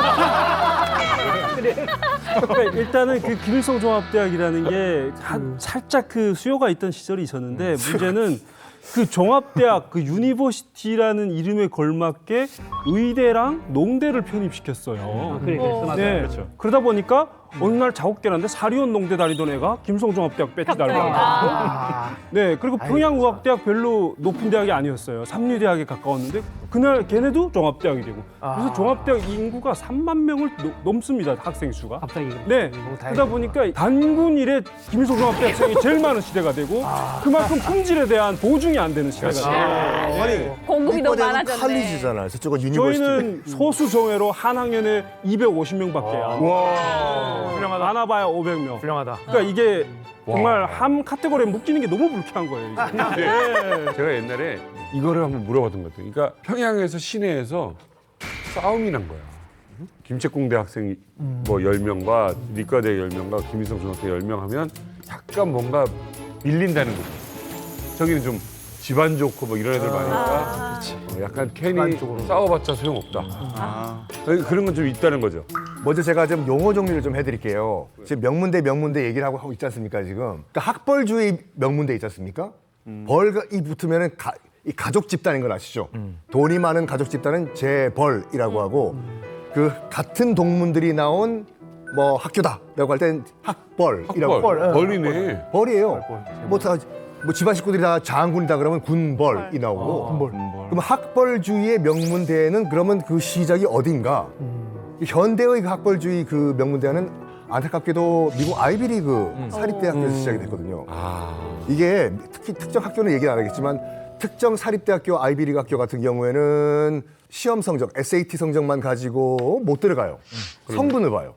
Speaker 5: 그러니까 일단은 그 김일성 종합대학이라는 게 살짝 그 수요가 있던 시절이 있었는데 문제는 그 종합대학 그 유니버시티라는 이름에 걸맞게 의대랑 농대를 편입시켰어요.
Speaker 8: 그래, 그래서
Speaker 5: 네.
Speaker 9: 그렇죠.
Speaker 5: 그러다 보니까 어느 날 자국계라는데 사리온 농대 다니던 애가 김성종합대학 배지 달고 앉았고, 네 그리고 평양의학대학 별로 높은 대학이 아니었어요. 삼류대학에 가까웠는데 그날 걔네도 종합대학이 되고 그래서 종합대학 인구가 3만 명을 넘습니다. 학생 수가.
Speaker 8: 갑자기.
Speaker 5: 네. 그러다 보니까 단군 이래 김일성 종합대학생이 제일 많은 시대가 되고 그만큼 품질에 대한 보증이 안 되는 시대가 돼요.
Speaker 13: 아니
Speaker 4: 공급이 너무
Speaker 13: 이과대학은
Speaker 4: 많아졌네.
Speaker 13: 칼리지잖아요. 저쪽은 유니버시티.
Speaker 5: 저희는 소수 정예로 한 학년에 250명밖에 안 돼요.
Speaker 3: 훌륭하다.
Speaker 5: 많아봐야 500명.
Speaker 3: 훌륭하다.
Speaker 5: 그러니까 이게 정말 한 카테고리에 묶이는 게 너무 불쾌한 거예요. 이제.
Speaker 1: 네. 제가 옛날에 이거를 한번 물어봤던 것 같아요. 그러니까 평양에서 시내에서 싸움이 난 거야. 김책공대 학생 뭐 10명과理科대 10명과 김일성 중학생 10명 하면 약간 뭔가 밀린다는 거죠. 저기는 좀 집안 좋고 뭐 이런 애들 많으니까 약간 괜히 싸워봤자 소용없다. 그런 건 좀 있다는 거죠.
Speaker 13: 먼저 제가 좀 용어 정리를 좀 해드릴게요. 지금 명문대 얘기를 하고 있지 않습니까 지금? 그러니까 학벌주의 명문대 있지 않습니까? 벌이 붙으면은 이 가족 집단인 걸 아시죠? 돈이 많은 가족 집단은 재벌이라고 하고 그 같은 동문들이 나온 뭐 학교다라고 할 땐 학벌이라고.
Speaker 1: 벌이네.
Speaker 13: 벌이에요. 뭐 집안 식구들이 다 장군이다 그러면 군벌이 나오고. 그럼 학벌주의의 명문대는 그러면 그 시작이 어딘가? 현대의 그 학벌주의 그 명문대는 안타깝게도 미국 아이비리그 사립대학교에서 시작이 됐거든요. 이게 특히 특정 학교는 얘기는 안 하겠지만 특정 사립대학교 아이비리그 학교 같은 경우에는 시험 성적, SAT 성적만 가지고 못 들어가요. 성분을 봐요.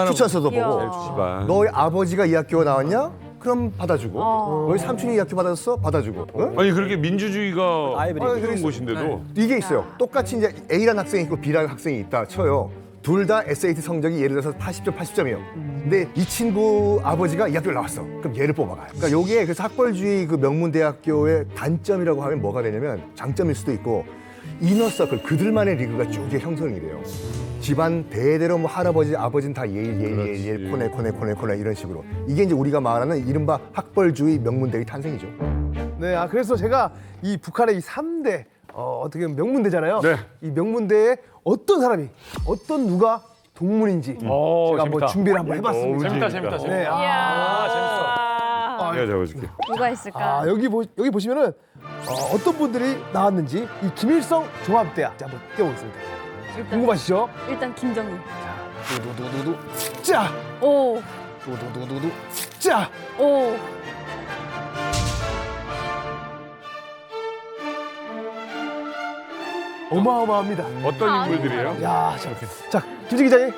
Speaker 13: 추천서도 보고. 너의 아버지가 이 학교 나왔냐? 그럼 받아주고. 너희 삼촌이 이 학교 받았어? 받아주고. 응?
Speaker 1: 아니 그렇게 민주주의가 그런 곳인데도
Speaker 13: 이게 있어요. 똑같이 이제 A라는 학생이 있고 B라는 학생이 있다 쳐요. 둘 다 SAT 성적이 예를 들어서 80점, 80점이에요. 근데 이 친구 아버지가 이 학교를 나왔어. 그럼 얘를 뽑아가요. 그러니까 여기에 그래서 학벌주의 그 명문대학교의 단점이라고 하면 뭐가 되냐면 장점일 수도 있고 이너서클 그들만의 리그가 쭉 형성이 돼요. 집안 대대로 뭐 할아버지, 아버지는 다 예일, 코네 이런 식으로. 이게 이제 우리가 말하는 이른바 학벌주의 명문대의 탄생이죠.
Speaker 7: 네, 그래서 제가 이 북한의 이 3대 어떻게 보면 명문대잖아요.
Speaker 1: 네.
Speaker 7: 이 명문대에 어떤 사람이, 누가 동문인지 제가
Speaker 3: 재밌다.
Speaker 7: 한번 준비를 한번 해봤습니다.
Speaker 3: 재밌다.
Speaker 7: 네,
Speaker 1: 내가 잡아줄게.
Speaker 4: 누가 있을까?
Speaker 7: 여기 보시면은 어떤 분들이 나왔는지 이 김일성 종합대학 자, 한번 띄워보겠습니다. 궁금하시죠?
Speaker 4: 일단 김정일.
Speaker 7: 두두두두두 짜!
Speaker 4: 오.
Speaker 7: 두두두두두 짜!
Speaker 4: 오.
Speaker 7: 어마어마합니다.
Speaker 1: 어떤 인물들이에요?
Speaker 7: 야, 자, 김지 기자님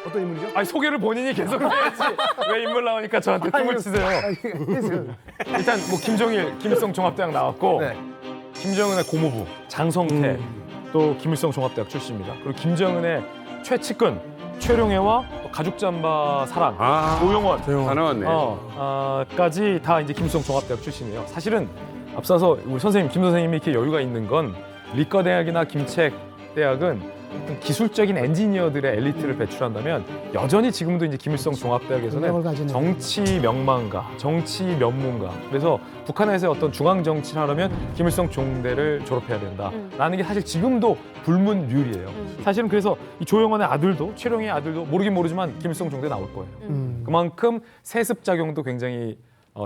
Speaker 7: 어떤 인물이죠?
Speaker 3: 아니 소개를 본인이 계속 해야지. 왜 인물 나오니까 저한테 tum을 치세요. 일단 뭐 김정일, 김일성 종합대학 나왔고
Speaker 7: 네.
Speaker 3: 김정은의 고모부 장성태 또 김일성 종합대학 출신입니다. 그리고 김정은의 최측근 최룡해와 가죽잠바 사랑 조용원
Speaker 1: 다 나왔네.
Speaker 3: 까지 다 이제 김일성 종합대학 출신이에요. 사실은 앞서서 우리 선생님 김 선생님이 이렇게 여유가 있는 건 리과대학이나 김책대학은 어떤 기술적인 엔지니어들의 엘리트를 배출한다면 여전히 지금도 이제 김일성 종합대학에서는 정치 명망가, 정치 면문가. 그래서 북한에서 어떤 중앙 정치를 하려면 김일성 종대를 졸업해야 된다라는 게 사실 지금도 불문율이에요. 사실은 그래서 이 조영원의 아들도 최룡의 아들도 모르긴 모르지만 김일성 종대 나올 거예요. 그만큼 세습 작용도 굉장히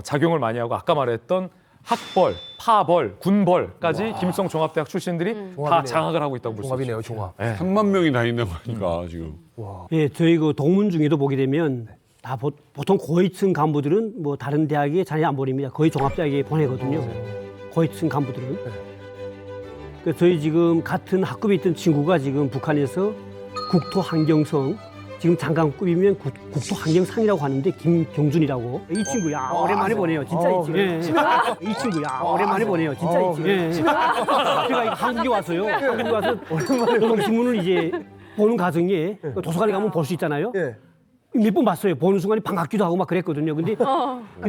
Speaker 3: 작용을 많이 하고 아까 말했던 학벌, 파벌, 군벌까지 김일성 종합대학 출신들이 다 장악을 하고 있다고 볼 수 있죠.
Speaker 7: 종합.
Speaker 3: 네.
Speaker 1: 3만 명이 다닌다고 하니까 지금.
Speaker 8: 예, 저희 그 동문 중에도 보게 되면 다 보통 고위층 간부들은 뭐 다른 대학에 자리 안 보냅니다. 거의 종합대학에 보내거든요. 고위층 간부들은. 그 저희 지금 같은 학급에 있던 친구가 지금 북한에서 국토환경성 지금 장관급이면 국토환경상이라고 하는데 김경준이라고 이 친구 야 오랜만에 보네요 진짜 이 친구 이 친구 야 오랜만에 보네요 진짜 이 친구 제가 한국에 와서요 한국에 와서 오랜만에 신문을 이제 보는 과정에 도서관에 가면 볼 수 있잖아요 몇 번 봤어요 보는 순간에 반갑기도 하고 막 그랬거든요 근데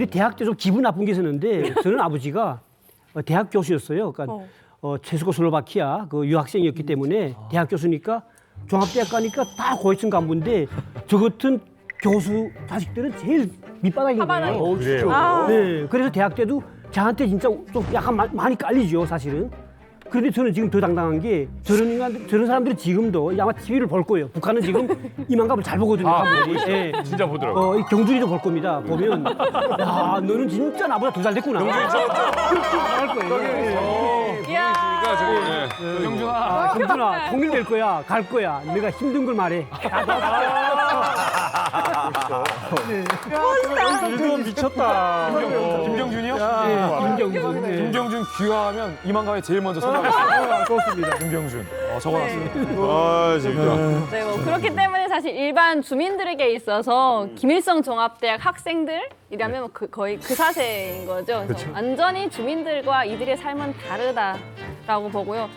Speaker 8: 대학 때 좀 기분 나쁜 게 있었는데 저는 아버지가 대학 교수였어요 그러니까 체스코슬로바키아 그 유학생이었기 때문에 대학 교수니까 종합대학 가니까 다 고위층 간부인데 저 같은 교수 자식들은 제일 밑바닥인 거예요.
Speaker 3: 그래요?
Speaker 8: 네, 그래서 대학 때도 저한테 진짜 좀 약간 많이 깔리죠, 사실은. 그런데 저는 지금 더 당당한 게 저런 사람들이 지금도 아마 TV를 볼 거예요. 북한은 지금 이만감을 잘 보거든요. 네.
Speaker 1: 진짜 보더라고요.
Speaker 8: 이 경준이도 볼 겁니다. 보면 야, 너는 진짜 나보다 더 잘 됐구나. 경준이 잘할 거예요.
Speaker 3: 경준아,
Speaker 8: 경준아, 통일될 거야, 갈 거야. 내가 힘든 걸 말해.
Speaker 5: 일본 미쳤다.
Speaker 3: 김경준이요?
Speaker 8: 김경준.
Speaker 3: 김경준 귀화하면 이만가에 제일 먼저 선정했어요.
Speaker 8: 그렇습니다.
Speaker 3: 김경준. 적어놨습니다.
Speaker 1: 재밌다.
Speaker 4: 네, 뭐 그렇기 때문에 사실 일반 주민들에게 있어서 김일성 종합대학 학생들이라면 거의 그 사세인 거죠. 그래서 완전히 주민들과 이들의 삶은 다르다라고 보고요.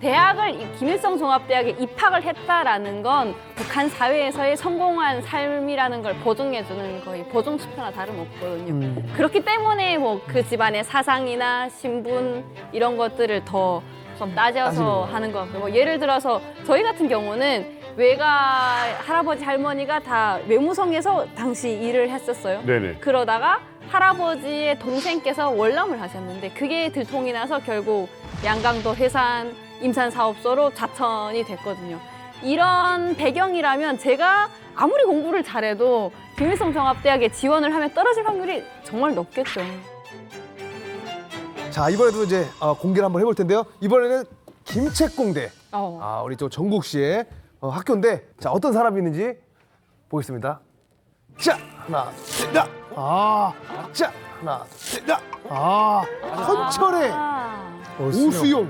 Speaker 4: 대학을 김일성 종합대학에 입학을 했다라는 건 북한 사회에서의 성공한 삶이라는 걸 보증해주는 거의 보증 수표나 다름없거든요. 그렇기 때문에 뭐 그 집안의 사상이나 신분 이런 것들을 더 좀 따져서 하는 것 같고요. 뭐 예를 들어서 저희 같은 경우는 외가 할아버지 할머니가 다 외무성에서 당시 일을 했었어요.
Speaker 1: 네네.
Speaker 4: 그러다가 할아버지의 동생께서 월남을 하셨는데 그게 들통이 나서 결국 양강도 해산 임산사업소로 자천이 됐거든요. 이런 배경이라면 제가 아무리 공부를 잘해도 김일성 종합대학에 지원을 하면 떨어질 확률이 정말 높겠죠.
Speaker 7: 자, 이번에도 이제 공개를 한번 해볼 텐데요. 이번에는 김책공대.
Speaker 4: 어.
Speaker 7: 우리 또 정국 씨의 학교인데, 자, 어떤 사람이 있는지 보겠습니다. 자, 하나, 둘, 야. 자, 하나, 둘, 야. 헌철의 오수용.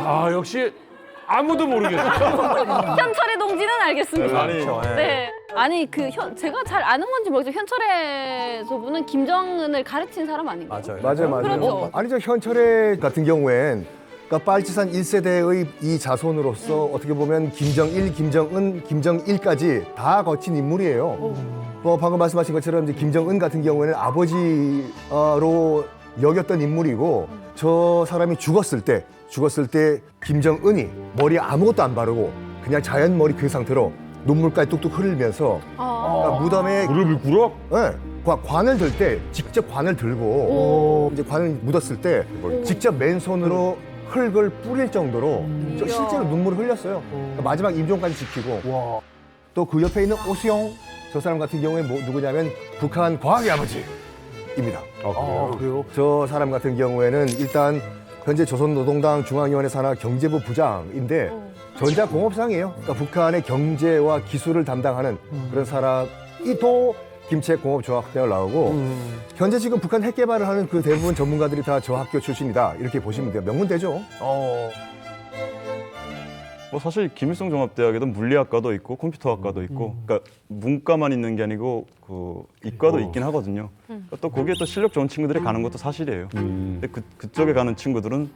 Speaker 1: 아 역시 아무도 모르겠어요.
Speaker 4: 현철의 동지는 알겠습니다.
Speaker 1: 아니,
Speaker 4: 네. 아니 제가 잘 아는 건지 모르겠지만 현철의 저분은 김정은을 가르친 사람 아닌가요?
Speaker 13: 맞아요.
Speaker 4: 그렇죠.
Speaker 13: 아니죠. 현철의 같은 경우엔 그러니까 빨치산 1세대의 이 자손으로서 어떻게 보면 김정일, 김정은, 김정일까지 다 거친 인물이에요. 뭐 방금 말씀하신 것처럼 이제 김정은 같은 경우에는 아버지로 여겼던 인물이고 저 사람이 죽었을 때 김정은이 머리에 아무것도 안 바르고 그냥 자연 머리 그 상태로 눈물까지 뚝뚝 흘리면서 그러니까 무덤에
Speaker 1: 무릎을 꿇어?
Speaker 13: 네. 관을 들 때 직접 관을 들고 이제 관을 묻었을 때 직접 맨손으로 흙을 뿌릴 정도로 저 실제로 눈물을 흘렸어요. 그러니까 마지막 임종까지 지키고 또 그 옆에 있는 오수용 저 사람 같은 경우에 누구냐면 북한 과학의 아버지입니다.
Speaker 7: 그래요?
Speaker 13: 저 사람 같은 경우에는 일단 현재 조선노동당 중앙위원회 산하 경제부 부장인데 전자공업상이에요. 그러니까 북한의 경제와 기술을 담당하는 그런 사람이 또 김책공업종합대학을 나오고 현재 지금 북한 핵 개발을 하는 그 대부분 전문가들이 다 저 학교 출신이다 이렇게 보시면 돼요. 명문대죠.
Speaker 9: 뭐 사실 김일성 종합대학에도 물리학과도 있고 컴퓨터학과도 있고 그러니까 문과만 있는 게 아니고 그 이과도 있긴 하거든요. 그러니까 또 거기에 또 실력 좋은 친구들이 가는 것도 사실이에요. 근데 그쪽에 가는 친구들은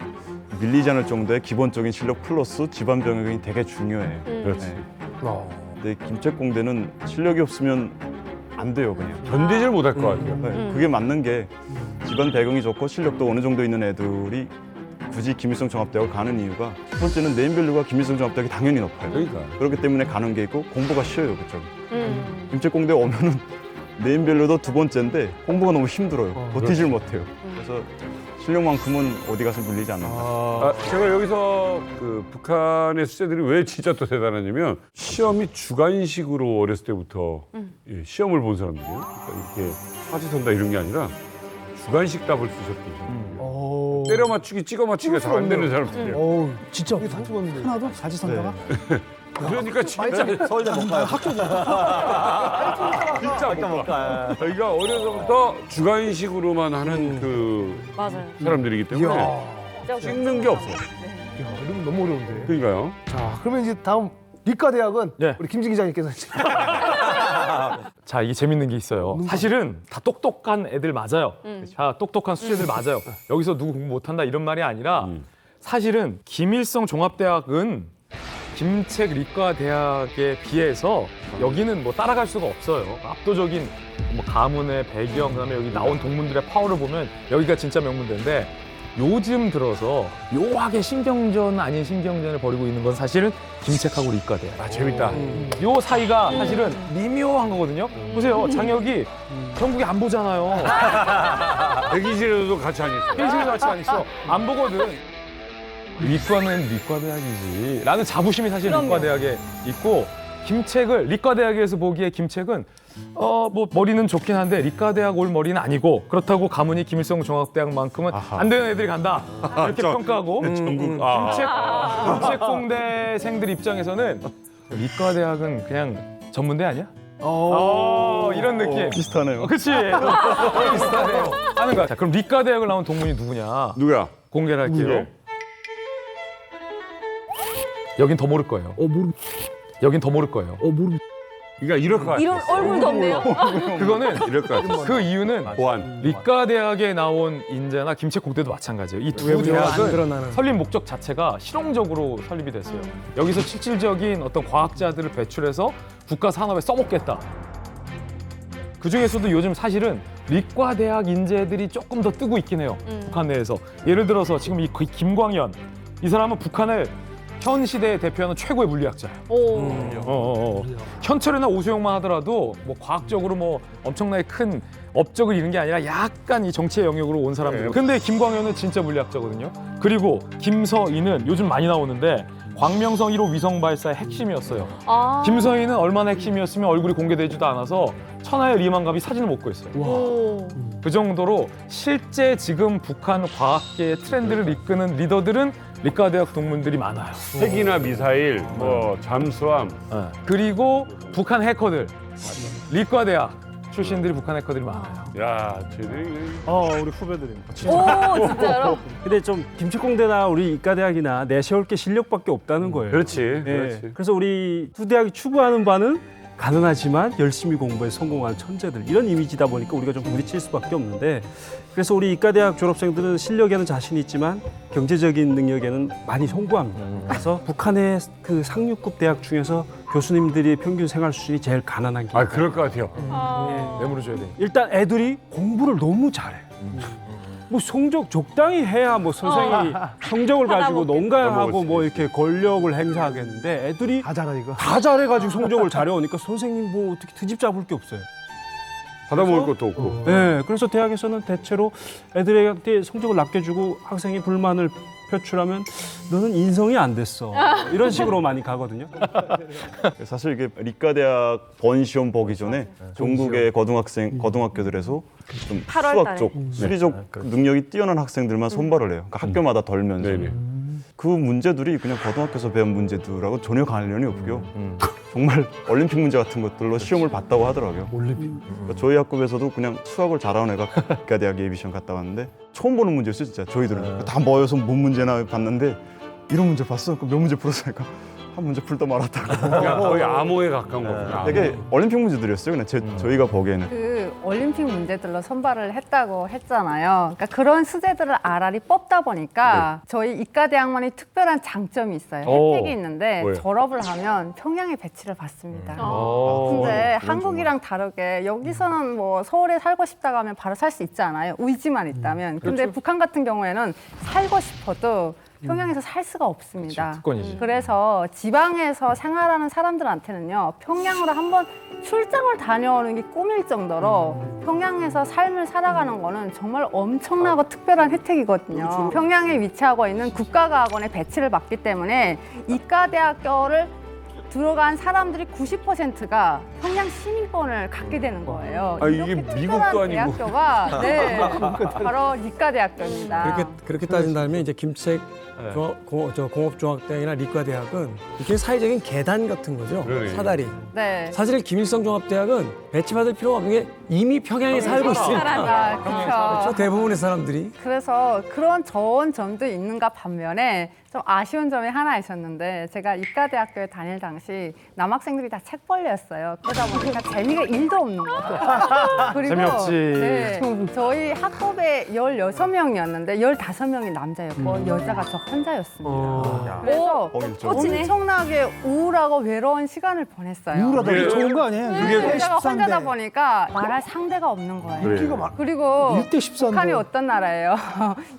Speaker 9: 밀리지 않을 정도의 기본적인 실력 플러스 집안 병역이 되게 중요해요.
Speaker 1: 그렇지.
Speaker 9: 근데 김책공대는 실력이 없으면 안 돼요, 그냥.
Speaker 1: 견디질 못할 것 같아요.
Speaker 9: 네, 그게 맞는 게 집안 배경이 좋고 실력도 어느 정도 있는 애들이 굳이 김일성 종합대학을 가는 이유가 첫 번째는 네임밸류가 김일성 종합대학이 당연히 높아요.
Speaker 1: 그러니까.
Speaker 9: 그렇기 때문에 가는 게 있고 공부가 쉬워요, 그쪽이. 김책공대 오면은 네임밸류도 두 번째인데 공부가 너무 힘들어요. 버티질 못해요. 그래서 실력만큼은 어디 가서 밀리지 않는다.
Speaker 1: 제가 여기서 그 북한의 수재들이 왜 진짜 또 대단하냐면 시험이 주관식으로 어렸을 때부터 예, 시험을 본 사람들이에요. 그러니까 이렇게 사지선다 이런 게 아니라 주관식 답을 쓰셨거든요. 때려 맞추기, 찍어 맞추기가 잘 안 되는 사람들이에요.
Speaker 6: 진짜 하나도 사지선다가
Speaker 1: 그러니까 진짜
Speaker 10: 서울대 못 가요.
Speaker 1: 진짜 못 가. 저희가 어려서부터 주관식으로만 하는 그
Speaker 4: 맞아요.
Speaker 1: 사람들이기 때문에 찍는 게 없어요.
Speaker 7: 이러면 너무 어려운데.
Speaker 1: 그러니까요.
Speaker 7: 자, 그러면 이제 다음理科대학은
Speaker 3: 네.
Speaker 7: 우리 김진 기자님께서
Speaker 3: 자, 이게 재밌는 게 있어요. 사실은 다 똑똑한 애들 맞아요. 자, 똑똑한 수재들 맞아요. 여기서 누구 공부 못한다 이런 말이 아니라 사실은 김일성 종합대학은 김책理科대학에 비해서 여기는 뭐 따라갈 수가 없어요. 압도적인 뭐 가문의 배경, 그다음에 여기 나온 동문들의 파워를 보면 여기가 진짜 명문대인데 요즘 들어서 묘하게 신경전 아닌 신경전을 벌이고 있는 건 사실은 김책하고理科대학.
Speaker 1: 아 재밌다.
Speaker 3: 요 사이가 사실은 미묘한 거거든요. 보세요, 장혁이 전국에 안 보잖아요.
Speaker 1: 대기실에도 같이 안 있어.
Speaker 3: 대기실에도 같이 안 있어. 안 보거든.理科는理科대학이지 라는 자부심이 사실理科대학에 있고 김책을理科대학에서 보기에 김책은 뭐 머리는 좋긴 한데理科대학 올 머리는 아니고 그렇다고 가문이 김일성 종합대학만큼은 안 되는 애들이 간다 이렇게 평가하고 김책공대생들 입장에서는理科대학은 그냥 전문대 아니야? 이런 느낌.
Speaker 9: 비슷하네요.
Speaker 3: 그치? 비슷하네요. 하는 거야. 자, 그럼理科대학을 나온 동문이 누구냐?
Speaker 1: 누구야?
Speaker 3: 공개를 할게요. 여긴 더 모를 거예요. 여긴 더 모를 거예요.
Speaker 1: 그러니까 이럴 것 같아.
Speaker 4: 이런 얼굴도 없네요.
Speaker 3: 그거는
Speaker 1: 이럴 것 같아.
Speaker 3: 그 이유는
Speaker 1: 보안.
Speaker 3: 리과대학에 나온 인재나 김책공대도 마찬가지예요. 이 두
Speaker 2: 외부에 안
Speaker 3: 대학은
Speaker 2: 드러나는.
Speaker 3: 설립 목적 자체가 실용적으로 설립이 됐어요. 여기서 실질적인 어떤 과학자들을 배출해서 국가 산업에 써먹겠다. 그 중에서도 요즘 사실은 리과대학 인재들이 조금 더 뜨고 있긴 해요. 북한 내에서. 예를 들어서 지금 이 김광현, 이 사람은 북한을 현 시대에 대표하는 최고의 물리학자예요. 현철이나 오수영만 하더라도 뭐 과학적으로 뭐 엄청나게 큰 업적을 이룬 게 아니라 약간 이 정치의 영역으로 온 사람들. 근데 김광현은 진짜 물리학자거든요. 그리고 김서희는 요즘 많이 나오는데 광명성 1호 위성 발사의 핵심이었어요. 김서희는 얼마나 핵심이었으면 얼굴이 공개되지도 않아서 천하의 리만갑이 사진을 못 구했어요. 그 정도로 실제 지금 북한 과학계의 트렌드를 이끄는 리더들은 리과대학 동문들이 많아요.
Speaker 1: 핵이나 미사일, 뭐 잠수함.
Speaker 3: 그리고 북한 해커들, 리과대학 출신들이 북한 해커들이 많아요.
Speaker 1: 야, 쟤들이
Speaker 5: 우리 후배들입니다.
Speaker 4: 오, 진짜로?
Speaker 5: 근데 좀 김치공대나 우리 이과대학이나 내세울 게 실력밖에 없다는 거예요.
Speaker 1: 그렇지.
Speaker 5: 예.
Speaker 1: 그렇지.
Speaker 5: 그래서 우리 두 대학이 추구하는 바는 가난하지만 열심히 공부해 성공한 천재들 이런 이미지다 보니까 우리가 좀 부딪힐 수밖에 없는데 그래서 우리 이과대학 졸업생들은 실력에는 자신 있지만 경제적인 능력에는 많이 송구합니다. 그래서 북한의 그 상류급 대학 중에서 교수님들이 평균 생활 수준이 제일 가난한 게
Speaker 1: 그럴 것 같아요.
Speaker 3: 뇌물을 줘야 돼.
Speaker 5: 일단 애들이 공부를 너무 잘해. 뭐 성적 적당히 해야 뭐 선생이 성적을 가지고 농가하고 뭐 이렇게 권력을 행사하겠는데 애들이
Speaker 7: 다 잘하니까.
Speaker 5: 다 잘해가지고 성적을 잘해오니까 선생님 뭐 어떻게 트집 잡을 게 없어요.
Speaker 1: 받아먹을 것도 없고.
Speaker 5: 네, 그래서 대학에서는 대체로 애들에게 성적을 낮게 주고 학생이 불만을 표출하면 너는 인성이 안 됐어. 이런 식으로 많이 가거든요.
Speaker 9: 사실 이게 리과대학 본시험 보기 전에 전국의 고등학교들에서 좀
Speaker 4: 8월
Speaker 9: 수학
Speaker 4: 달에.
Speaker 9: 쪽, 수리적 능력이 뛰어난 학생들만 선발을 해요. 그러니까 학교마다 돌면서. 그 문제들이 그냥 고등학교에서 배운 문제들하고 전혀 관련이 없고요. 정말 올림픽 문제 같은 것들로 시험을 봤다고 하더라고요. 그러니까 저희 학급에서도 그냥 수학을 잘하는 애가 이과대학 예비시험 갔다 왔는데 처음 보는 문제였어요, 진짜 저희들은. 다 모여서 뭔 문제나 봤는데 이런 문제 봤어? 몇 문제 풀었으니까 한 문제 풀다 말았다고.
Speaker 1: 거의 암호에 가까운 거구나.
Speaker 9: 되게 올림픽 문제들이었어요, 그냥 저희가 보기에는.
Speaker 11: 그 올림픽 문제들로 선발을 했다고 했잖아요. 그러니까 그런 수재들을 알알이 뽑다 보니까 저희 이과대학만의 특별한 장점이 있어요. 혜택이 있는데
Speaker 1: 뭐예요?
Speaker 11: 졸업을 하면 평양에 배치를 받습니다. 근데 한국이랑 다르게 여기서는 뭐 서울에 살고 싶다고 하면 바로 살 수 있지 않아요? 의지만 있다면. 근데 북한 같은 경우에는 살고 싶어도 평양에서 살 수가 없습니다.
Speaker 3: 특권이지.
Speaker 11: 그래서 지방에서 생활하는 사람들한테는요, 평양으로 한번 출장을 다녀오는 게 꿈일 정도로 평양에서 삶을 살아가는 거는 정말 엄청나고 특별한 혜택이거든요. 평양에 위치하고 있는 국가과학원에 배치를 받기 때문에 이과대학교를 들어간 사람들이 90%가 평양 시민권을 갖게 되는 거예요.
Speaker 1: 이게
Speaker 11: 이렇게
Speaker 1: 미국도
Speaker 11: 특별한
Speaker 1: 아니고.
Speaker 11: 대학교가 바로 리과대학교입니다.
Speaker 2: 그렇게 따진다면 이제 김책 공업종합대학이나 리과대학은 이게 사회적인 계단 같은 거죠.
Speaker 1: 그러네.
Speaker 2: 사다리.
Speaker 11: 네.
Speaker 2: 사실 김일성 종합대학은 배치받을 필요가 없는 게 이미 평양에 살고 있으니까. 그렇죠. 대부분의 사람들이.
Speaker 11: 그래서 그런 좋은 점도 있는가 반면에 좀 아쉬운 점이 하나 있었는데 제가 이과대학교에 다닐 당시 남학생들이 다 책벌레였어요. 그러다 보니까 재미가 1도 없는 거예요. 그리고
Speaker 3: 재미없지.
Speaker 11: 네, 저희 학급에 16명이었는데 15명이 남자였고 여자가 저 혼자였습니다. 그래서 엄청나게 우울하고 외로운 시간을 보냈어요.
Speaker 6: 우울하다. 이게 좋은 거 아니에요?
Speaker 11: 네, 여자가
Speaker 6: 14인데.
Speaker 11: 혼자다 보니까 말할 상대가 없는 거예요.
Speaker 1: 그래요.
Speaker 11: 그리고
Speaker 6: 1대 14인데.
Speaker 11: 북한이 어떤 나라예요?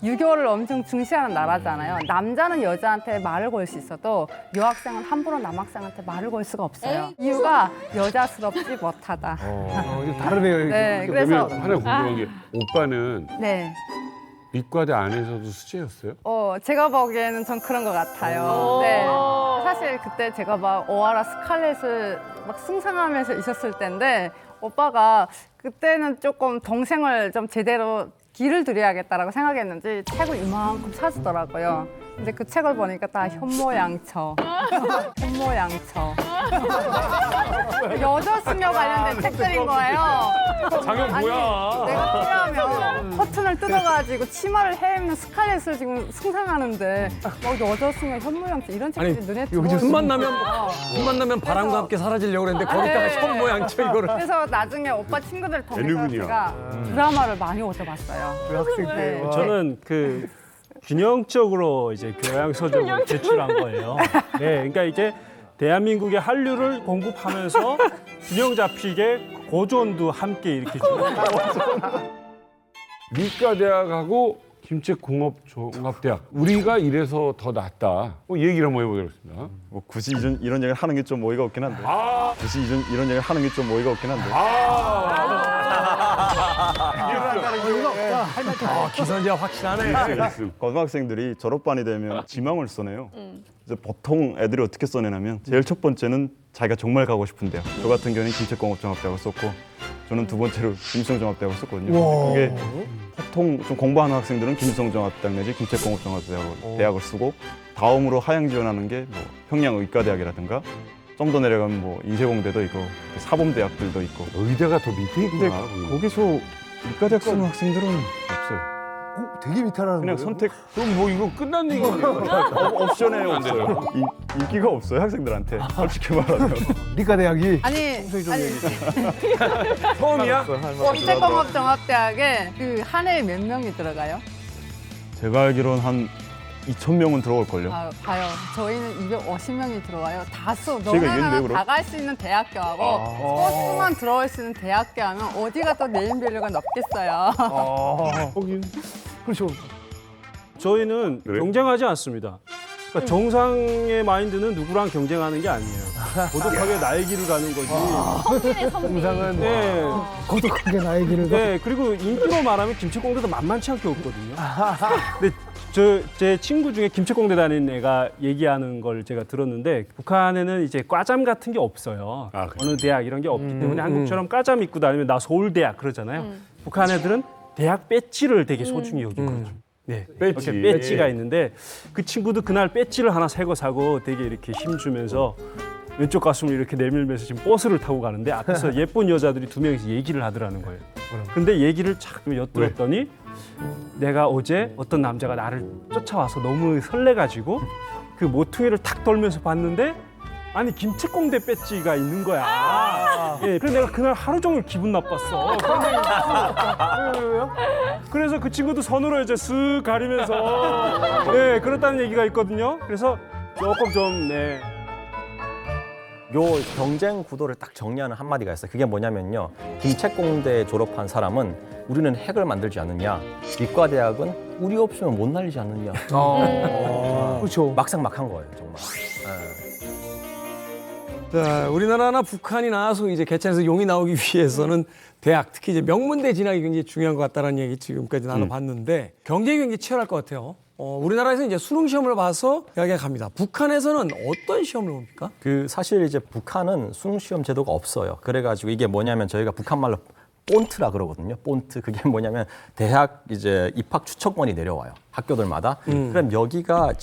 Speaker 11: 유교를 엄청 중시하는 나라잖아요. 남자는 여자한테 말을 걸 수 있어도 여학생은 함부로 남학생한테 말을 걸 수가 없어요. 이유가 여자스럽지 못하다.
Speaker 7: 다르네요.
Speaker 11: 네, 그래서
Speaker 1: 하나 궁금한 게 오빠는
Speaker 11: 네.
Speaker 1: 이과대 안에서도 수재였어요?
Speaker 11: 제가 보기에는 전 그런 것 같아요. 네. 사실 그때 제가 막 오하라 스칼렛을 막 숭상하면서 있었을 때인데 오빠가 그때는 조금 동생을 좀 제대로 길을 들여야겠다라고 생각했는지 책을 이만큼 사주더라고요. 근데 그 책을 보니까 다 현모양처. 현모양처. 여자 수녀 관련된 책들인 거예요.
Speaker 3: 장영
Speaker 11: 아니,
Speaker 3: 뭐야?
Speaker 11: 내가 필요하면 커튼을 뜯어가지고 치마를 헤입는 스칼렛을 지금 승상하는데 여자승의 현모양처 이런 책들이 눈에 들어오고
Speaker 2: 틈만 나면 바람과 함께 사라지려고 그랬는데 거기다가 현 모양처 이거를.
Speaker 11: 그래서 나중에 오빠 친구들 통해서
Speaker 1: 애누군이야.
Speaker 11: 제가 드라마를 많이 오져봤어요.
Speaker 7: 그 학생 때.
Speaker 11: 네.
Speaker 7: 와.
Speaker 5: 저는 그 균형적으로 이제 교양 서적을 제출한 거예요. 네, 그러니까 이제 대한민국의 한류를 공급하면서 균형 잡히게 고전도 함께 이렇게 주는
Speaker 1: 미과대학하고 김책공업종합대학 우리가 이래서 더 낫다. 얘기를 한번 해보겠습니다.
Speaker 9: 뭐 굳이 이런 얘기를 하는 게 좀 어이가 없긴 한데.
Speaker 1: 아,
Speaker 9: 굳이 이런 얘기를 하는 게 좀 어이가 없긴 한데.
Speaker 2: 기선제압 확실하네.
Speaker 9: 고등학생들이 졸업반이 되면 지망을 써내요. 이제 보통 애들이 어떻게 써내냐면 제일 첫 번째는 자기가 정말 가고 싶은 대학. 저 같은 경우는 김책공업종합대학을 썼고 저는 두 번째로 김일성종합대학을 썼거든요. 그게 보통 좀 공부하는 학생들은 김일성종합대학 내지 김책공업종합대학을 쓰고 다음으로 하향 지원하는 게 뭐 평양의과대학이라든가 좀 더 내려가면 뭐 인쇄공대도 있고 사범대학들도 있고.
Speaker 1: 의대가 더 밑에
Speaker 9: 근데
Speaker 1: 있구나.
Speaker 9: 거기서 의과대학 쓰는 학생들은 없어요.
Speaker 7: 되게 밑에라는
Speaker 9: 그냥
Speaker 7: 거예요?
Speaker 9: 선택
Speaker 1: 그럼 뭐 이거 끝난 얘기네요.
Speaker 9: 옵션에 없어요. 인기가 없어요 학생들한테. 솔직히 말하면.
Speaker 7: 理科대학이
Speaker 11: 아니
Speaker 2: 처음이야?
Speaker 11: 김책공업종합대학에 그 한 해에 몇 명이 들어가요?
Speaker 9: 제가 알기로는 한 2,000명은 들어올걸요.
Speaker 11: 봐요. 저희는 250명이 들어와요. 다수
Speaker 9: 제가 이겼네요,
Speaker 11: 너네나
Speaker 9: 그럼?
Speaker 11: 다 갈 수 있는 대학교하고 스포츠만 들어올 수 있는 대학교 하면 어디가 더 네임밸류가 높겠어요.
Speaker 7: 그렇죠.
Speaker 5: 저희는
Speaker 1: 그래요?
Speaker 5: 경쟁하지 않습니다. 그러니까 정상의 마인드는 누구랑 경쟁하는 게 아니에요. 고독하게 나의 길을 가는 거지.
Speaker 4: 선진의 선진.
Speaker 7: 정상은
Speaker 5: 네,
Speaker 6: 고독하게 나의 길을 가.
Speaker 5: 네, 그리고 인기로 말하면 김책공대도 만만치 않게 없거든요. 근데 제 친구 중에 김책공대 다니는 애가 얘기하는 걸 제가 들었는데 북한에는 이제 과잠 같은 게 없어요.
Speaker 1: 아, 그래요?
Speaker 5: 어느 대학 이런 게 없기 때문에 한국처럼 과잠 입고 다니면 나 서울대학 그러잖아요. 북한 애들은 대학 배지를 되게 소중히 여기거든요. 네,
Speaker 1: 배지.
Speaker 5: 이렇게 배지가 있는데 그 친구도 그날 배지를 하나 새거 사고 되게 이렇게 힘주면서 왼쪽 가슴을 이렇게 내밀면서 지금 버스를 타고 가는데 앞에서 예쁜 여자들이 두 명이서 얘기를 하더라는 거예요. 근데 얘기를 착 엿들었더니 내가 어제 어떤 남자가 나를 쫓아와서 너무 설레가지고 그 모퉁이를 탁 돌면서 봤는데 아니 김책공대 배지가 있는 거야. 예, 그래서 내가 그날 하루 종일 기분 나빴어. 그래서 그 친구도 손으로 이제 쓱 가리면서 네 그렇다는 얘기가 있거든요. 그래서 조금 좀 네.
Speaker 10: 요 경쟁 구도를 딱 정리하는 한마디가 있어요. 그게 뭐냐면요. 김책공대 졸업한 사람은 우리는 핵을 만들지 않느냐. 이과대학은 우리 없으면 못 날리지 않느냐.
Speaker 7: 그렇죠.
Speaker 10: 막상막한 거예요, 정말.
Speaker 2: 자, 우리나라나 북한이 나와서 이제 개천에서 용이 나오기 위해서는 대학, 특히 이제 명문대 진학이 굉장히 중요한 것 같다는 얘기 지금까지 나눠봤는데 경쟁이 굉장히 치열할 것 같아요. 우리나라에서 이제 수능 시험을 봐서 대학에 갑니다. 북한에서는 어떤 시험을 봅니까?
Speaker 10: 그 사실 이제 북한은 수능 시험 제도가 없어요. 그래가지고 이게 뭐냐면 저희가 북한 말로 본트라 그러거든요. 본트 그게 뭐냐면 대학 이제 입학 추천권이 내려와요. 학교들마다. 그럼 여기가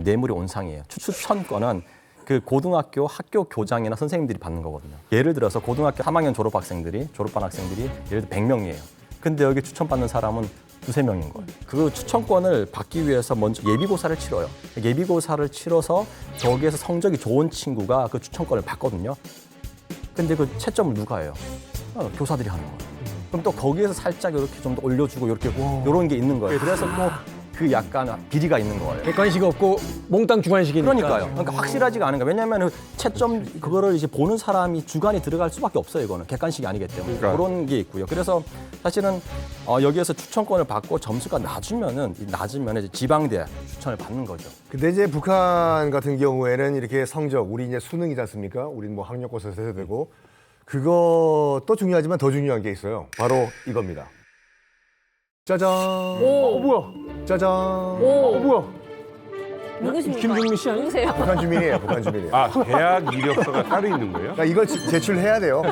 Speaker 10: 뇌물이 온상이에요. 추천권은 그 고등학교 학교 교장이나 선생님들이 받는 거거든요. 예를 들어서 고등학교 3학년 졸업반 학생들이 예를 들어 100명이에요. 근데 여기 추천받는 사람은 2~3명인 거예요. 그 추천권을 받기 위해서 먼저 예비고사를 치러요. 예비고사를 치러서 거기에서 성적이 좋은 친구가 그 추천권을 받거든요. 근데 그 채점을 누가 해요? 교사들이 하는 거예요. 그럼 또 거기에서 살짝 이렇게 좀 더 올려주고 이렇게 이런 게 있는 거예요. 그래서 또 그 약간 비리가 있는 거예요.
Speaker 2: 객관식 없고 몽땅 주관식이니까.
Speaker 10: 그러니까요. 그러니까 확실하지가 않은 거예요. 왜냐하면 채점 그거를 이제 보는 사람이 주관이 들어갈 수밖에 없어요. 이거는 객관식이 아니기 때문에 그런 게 있고요. 그래서 사실은 여기에서 추천권을 받고 점수가 낮으면 이제 지방대학 추천을 받는 거죠.
Speaker 13: 근데 이제 북한 같은 경우에는 이렇게 성적, 우리 이제 수능이지 않습니까? 우리는 뭐 학력고사에서 해야 되고 그것도 중요하지만 더 중요한 게 있어요. 바로 이겁니다. 짜잔.
Speaker 7: 뭐야?
Speaker 13: 짜잔.
Speaker 7: 뭐야?
Speaker 4: 누구십니까?
Speaker 2: 김종민 씨 아니에요?
Speaker 4: 누구세요?
Speaker 13: 북한 주민이에요. 북한 주민이에요.
Speaker 1: 아, 대학 이력서가 따로 있는 거예요?
Speaker 13: 그러니까 이걸 제출해야 돼요.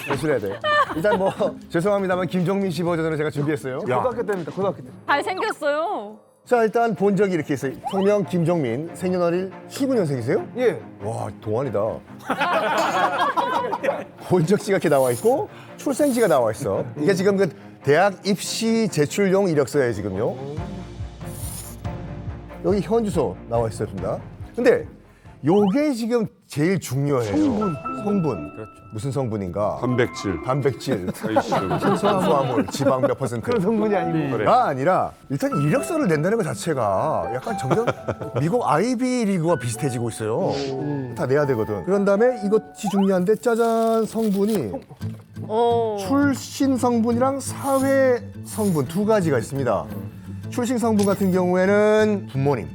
Speaker 13: 제출해야 돼요. 일단 뭐 죄송합니다만 김종민 씨 버전으로 제가 준비했어요.
Speaker 7: 고등학교 때입니다. 고등학교 때.
Speaker 4: 잘생겼어요.
Speaker 13: 자, 일단 본 적이 이렇게 있어요. 성명 김종민, 생년월일 79년생이세요?
Speaker 7: 예.
Speaker 13: 와, 동안이다. 본적지가 이렇게 나와 있고 출생지가 나와 있어. 이게 지금 그 대학 입시 제출용 이력서에 지금요. 여기 현주소 나와 있습니다. 근데 요게 지금 제일 중요해요. 성분.
Speaker 10: 그렇죠.
Speaker 13: 무슨 성분인가?
Speaker 1: 단백질.
Speaker 13: 단백질.
Speaker 1: 칼슘.
Speaker 13: 탄수화물, 지방 몇 %.
Speaker 7: 그런 성분이 아니고.
Speaker 13: 가 아니라 일단 이력서를 낸다는 것 자체가 약간 점점 미국 아이비 리그와 비슷해지고 있어요. 다 내야 되거든. 그런 다음에 이것이 중요한데 짜잔 성분이 출신 성분이랑 사회 성분 두 가지가 있습니다. 출신 성분 같은 경우에는 부모님,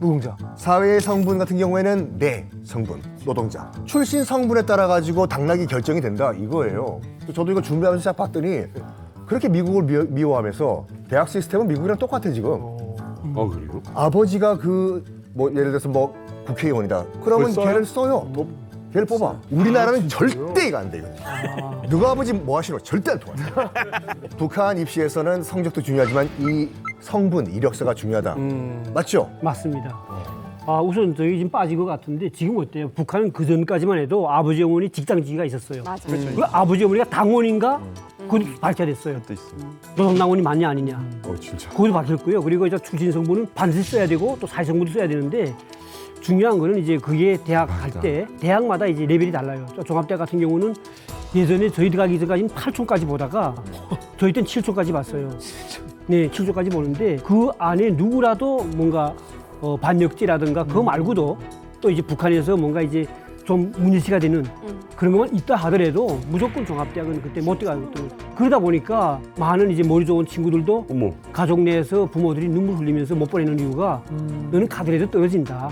Speaker 13: 노동자. 사회 성분 같은 경우에는 내 성분, 노동자. 출신 성분에 따라 가지고 당락이 결정이 된다 이거예요. 저도 이거 준비하면서 딱 봤더니 그렇게 미국을 미워하면서 대학 시스템은 미국이랑 똑같아 지금.
Speaker 1: 그래요?
Speaker 13: 아버지가 뭐 예를 들어서 뭐 국회의원이다. 그러면
Speaker 1: 써요?
Speaker 13: 걔를 써요. 걔를 뽑아. 우리나라는 절대 이거 안 돼. 이거. 누가 아버지 뭐 하시노? 절대 안 통해. 북한 입시에서는 성적도 중요하지만 이 성분, 이력서가 중요하다. 맞죠?
Speaker 8: 맞습니다. 우선 저희 지금 빠진 것 같은데 지금 어때요? 북한은 그 전까지만 해도 아버지 어머니 직장지기가 있었어요.
Speaker 4: 맞아.
Speaker 8: 그 아버지 어머니가 당원인가? 그건 밝혀졌어요. 노동당원이 맞냐 아니냐.
Speaker 1: 진짜.
Speaker 8: 그것도 밝혔고요. 그리고 이제 출신 성분은 반드시 써야 되고 또 사회 성분도 써야 되는데 중요한 거는 이제 그게 대학 갈 때 대학마다 이제 레벨이 달라요. 종합대학 같은 경우는 예전에 저희 들어가기 전까지는 8초까지 보다가 저희 때는 7초까지 봤어요. 네, 7초까지 보는데 그 안에 누구라도 뭔가 반역죄라든가 그거 말고도 또 이제 북한에서 뭔가 이제 좀 문제시가 되는 그런 것만 있다 하더라도 무조건 종합대학은 그때 못 들어가거든요. 그러다 보니까 많은 이제 머리 좋은 친구들도 가족 내에서 부모들이 눈물 흘리면서 못 보내는 이유가 너는 가더라도 떨어진다.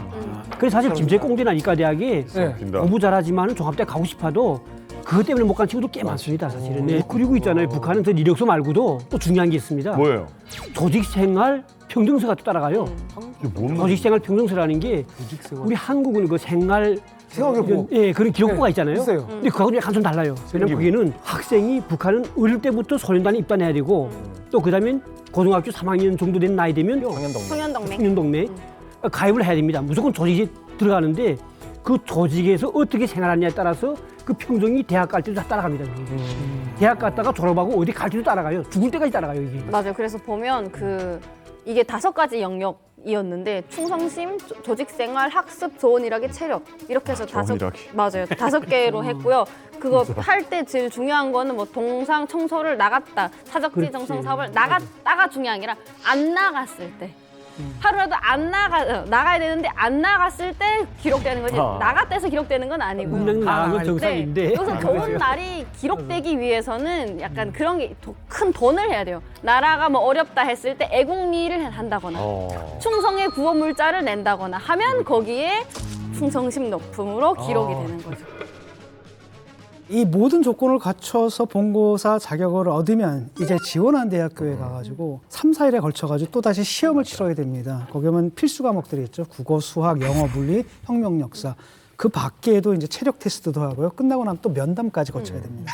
Speaker 8: 그래서 사실 김제공대나 이과대학에 공부 잘하지만 종합대학 가고 싶어도 그것 때문에 못 간 친구도 꽤 많습니다, 사실은. 네. 그리고 있잖아요. 북한은 저 이력서 말고도 또 중요한 게 있습니다.
Speaker 1: 뭐예요?
Speaker 8: 조직생활 평등서가 또 따라가요. 조직생활 평등서라는 게 우리 한국은 그
Speaker 7: 생활기록부.
Speaker 8: 예, 그런 기록부가 있잖아요.
Speaker 7: 있어요.
Speaker 8: 근데 그거하고는 약간 좀 달라요. 왜냐면 거기는 학생이 북한은 어릴 때부터 소년단에 입단해야 되고 또 그다음에 고등학교 3학년 정도 된 나이 되면 청년동맹 가입을 해야 됩니다. 무조건 조직에 들어가는데 그 조직에서 어떻게 생활하느냐에 따라서 그 평정이 대학 갈 때도 다 따라갑니다. 대학 갔다가 졸업하고 어디 갈 때도 따라가요. 죽을 때까지 따라가요, 이게.
Speaker 4: 맞아요. 그래서 보면 이게 5가지 영역이었는데 충성심, 조직생활, 학습, 좋은 일하기, 체력 이렇게 해서 맞아요. 5개로 했고요. 그거 할 때 제일 중요한 거는 뭐 동상 청소를 나갔다, 사적지 정성 사업을 나갔다가 중요한 게 아니라 안 나갔을 때. 하루라도 나가야 되는데 안 나갔을 때 기록되는 거지 나갔다 해서 기록되는 건 아니고
Speaker 8: 분명히 나간 건 정상인데
Speaker 4: 여기서 좋은 날이 기록되기 위해서는 약간 그런 게 큰 돈을 해야 돼요. 나라가 뭐 어렵다 했을 때 애국리를 한다거나 충성의 구호물자를 낸다거나 하면 거기에 충성심 높음으로 기록이 되는 거죠.
Speaker 6: 이 모든 조건을 갖춰서 본고사 자격을 얻으면 이제 지원한 대학교에 가가지고 3, 4일에 걸쳐가지고 또다시 시험을 치러야 됩니다. 거기 오면 필수 과목들이 있죠. 국어, 수학, 영어, 물리, 혁명, 역사. 그 밖에도 이제 체력 테스트도 하고요. 끝나고 나면 또 면담까지 거쳐야 됩니다.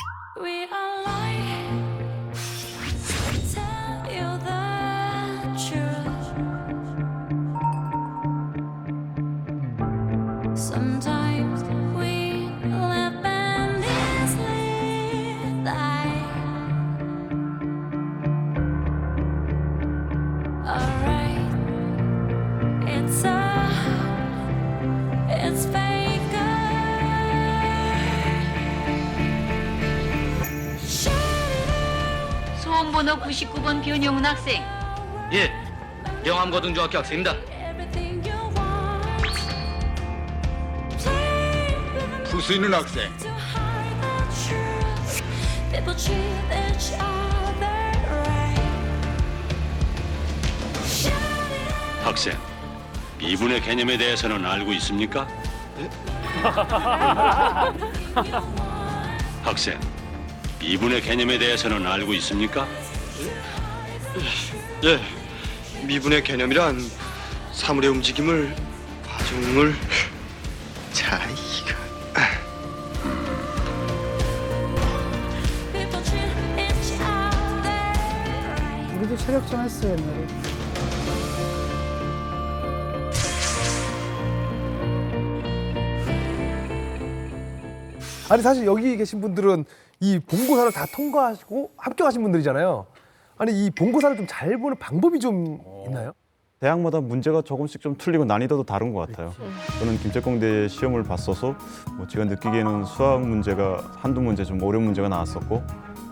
Speaker 14: 수험번호 99번 변영훈 학생.
Speaker 12: 예, 영암고등중학교 학생입니다.
Speaker 14: 부수 있는 학생.
Speaker 15: 학생, 미분의 개념에 대해서는 알고 있습니까? 학생, 미분의 개념에 대해서는 알고 있습니까?
Speaker 16: 예, 미분의 개념이란 사물의 움직임을, 과정을
Speaker 6: 우리도 체력전 했어요, 옛날에.
Speaker 7: 아니 사실 여기 계신 분들은 이 본고사를 다 통과하시고 합격하신 분들이잖아요. 아니 이 본고사를 좀 잘 보는 방법이 좀 있나요?
Speaker 9: 대학마다 문제가 조금씩 좀 틀리고 난이도도 다른 것 같아요. 저는 김책공대 시험을 봤어서 뭐 제가 느끼기에는 수학 문제가 한두 문제 좀 어려운 문제가 나왔었고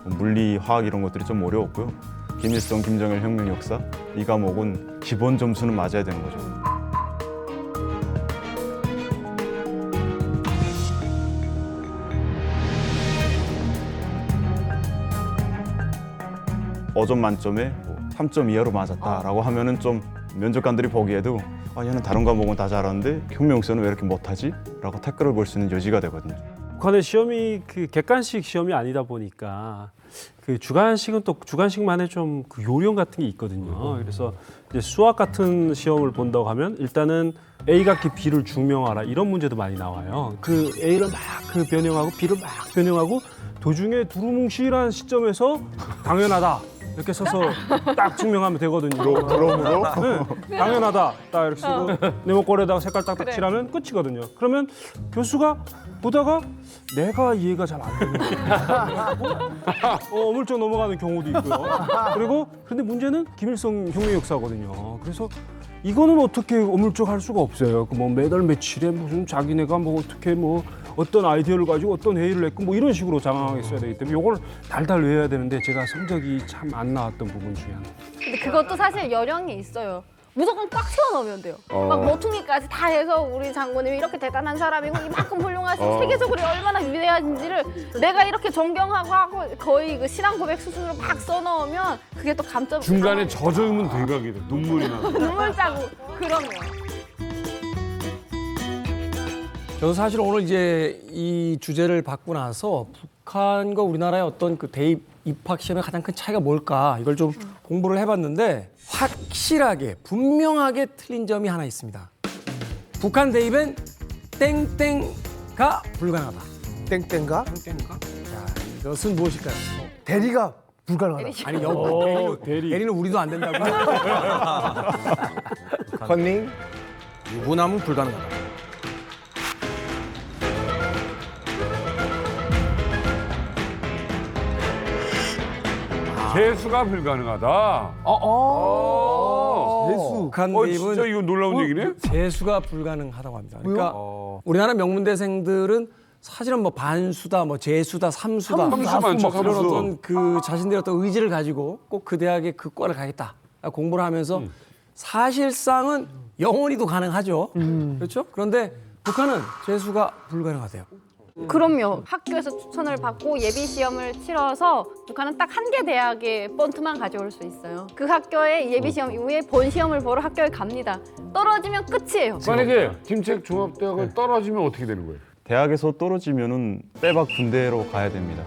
Speaker 9: 물리, 화학 이런 것들이 좀 어려웠고요. 김일성, 김정일 혁명 역사 이 과목은 기본 점수는 맞아야 되는 거죠. 어점 만점에 뭐 3점 이하로 맞았다라고 하면은 좀 면접관들이 보기에도 아 얘는 다른 과목은 다 잘하는데 혁명 역사는 왜 이렇게 못하지? 라고 태클을 걸 수 있는 여지가 되거든요.
Speaker 5: 북한의 시험이 그 객관식 시험이 아니다 보니까 그 주관식은 또 주관식만의 좀 그 요령 같은 게 있거든요. 그래서 이제 수학 같은 시험을 본다고 하면 일단은 A 같기 B를 증명하라 이런 문제도 많이 나와요. 그 A를 막 그 변형하고 B를 막 변형하고 도중에 두루뭉실한 시점에서 당연하다 이렇게 써서 딱 증명하면 되거든요.
Speaker 13: 그럼으로?
Speaker 5: 네, 당연하다 딱 이렇게 쓰고 네모꼴에다가 색깔 딱딱 칠하면 끝이거든요. 그러면 교수가 보다가 내가 이해가 잘 안 되는 거예요. 어물쩍 넘어가는 경우도 있고요. 그리고 근데 문제는 김일성 혁명 역사거든요. 그래서 이거는 어떻게 어물쩍 할 수가 없어요. 그 뭐 매달 며칠에 무슨 자기네가 뭐 어떻게 뭐 어떤 아이디어를 가지고 어떤 회의를 했고 뭐 이런 식으로 장황하게 써야 되기 때문에 이걸 달달 외워야 되는데 제가 성적이 참 안 나왔던 부분 중에 하나.
Speaker 4: 근데 그것도 사실 요령이 있어요. 무조건 꽉 채워넣으면 돼요. 막 모퉁이까지 다 해서 우리 장군님이 이렇게 대단한 사람이고 이만큼 훌륭하시고 세계적으로 얼마나 위대한지를 내가 이렇게 존경하고 하고 거의 그 신앙 고백 수준으로 막 써넣으면 그게 또 감점.
Speaker 1: 중간에 젖으면 대박이다. 눈물이 나.
Speaker 4: 눈물 자국. 그럼요.
Speaker 2: 저도 사실 오늘 이제 이 주제를 받고 나서 북한과 우리나라의 어떤 그 대입 입학 시험의 가장 큰 차이가 뭘까 이걸 좀 공부를 해봤는데 확실하게 분명하게 틀린 점이 하나 있습니다. 북한 대입은 땡땡가 불가능하다.
Speaker 7: 땡땡가?
Speaker 2: 땡땡가? 자, 이것은 무엇일까요?
Speaker 7: 대리가 불가능하다.
Speaker 2: 아니 여기 대리는 우리도 안 된다고요?
Speaker 7: 컨닝 유부남은 불가능하다.
Speaker 1: 재수가 불가능하다.
Speaker 2: 재수. 북한 대입은
Speaker 1: 진짜 이거 놀라운 얘기네.
Speaker 2: 재수가 불가능하다고 합니다. 그러니까 우리나라 명문대생들은 사실은 뭐 반수다, 뭐 재수다, 삼수다,
Speaker 1: 삼수 많죠,
Speaker 2: 이런
Speaker 1: 삼수.
Speaker 2: 어떤 그 자신들의 어떤 의지를 가지고 꼭 그 대학에 그 과를 가겠다 공부를 하면서 사실상은 영원히도 가능하죠. 그렇죠? 그런데 북한은 재수가 불가능하대요.
Speaker 4: 그럼요. 학교에서 추천을 받고 예비 시험을 치러서 북한은 딱 한 개 대학의 번트만 가져올 수 있어요. 그 학교의 예비 시험 이후에 본 시험을 보러 학교에 갑니다. 떨어지면 끝이에요.
Speaker 1: 만약에 김책 종합대학을 떨어지면 어떻게 되는 거예요?
Speaker 9: 대학에서 떨어지면은 빼박 군대로 가야 됩니다.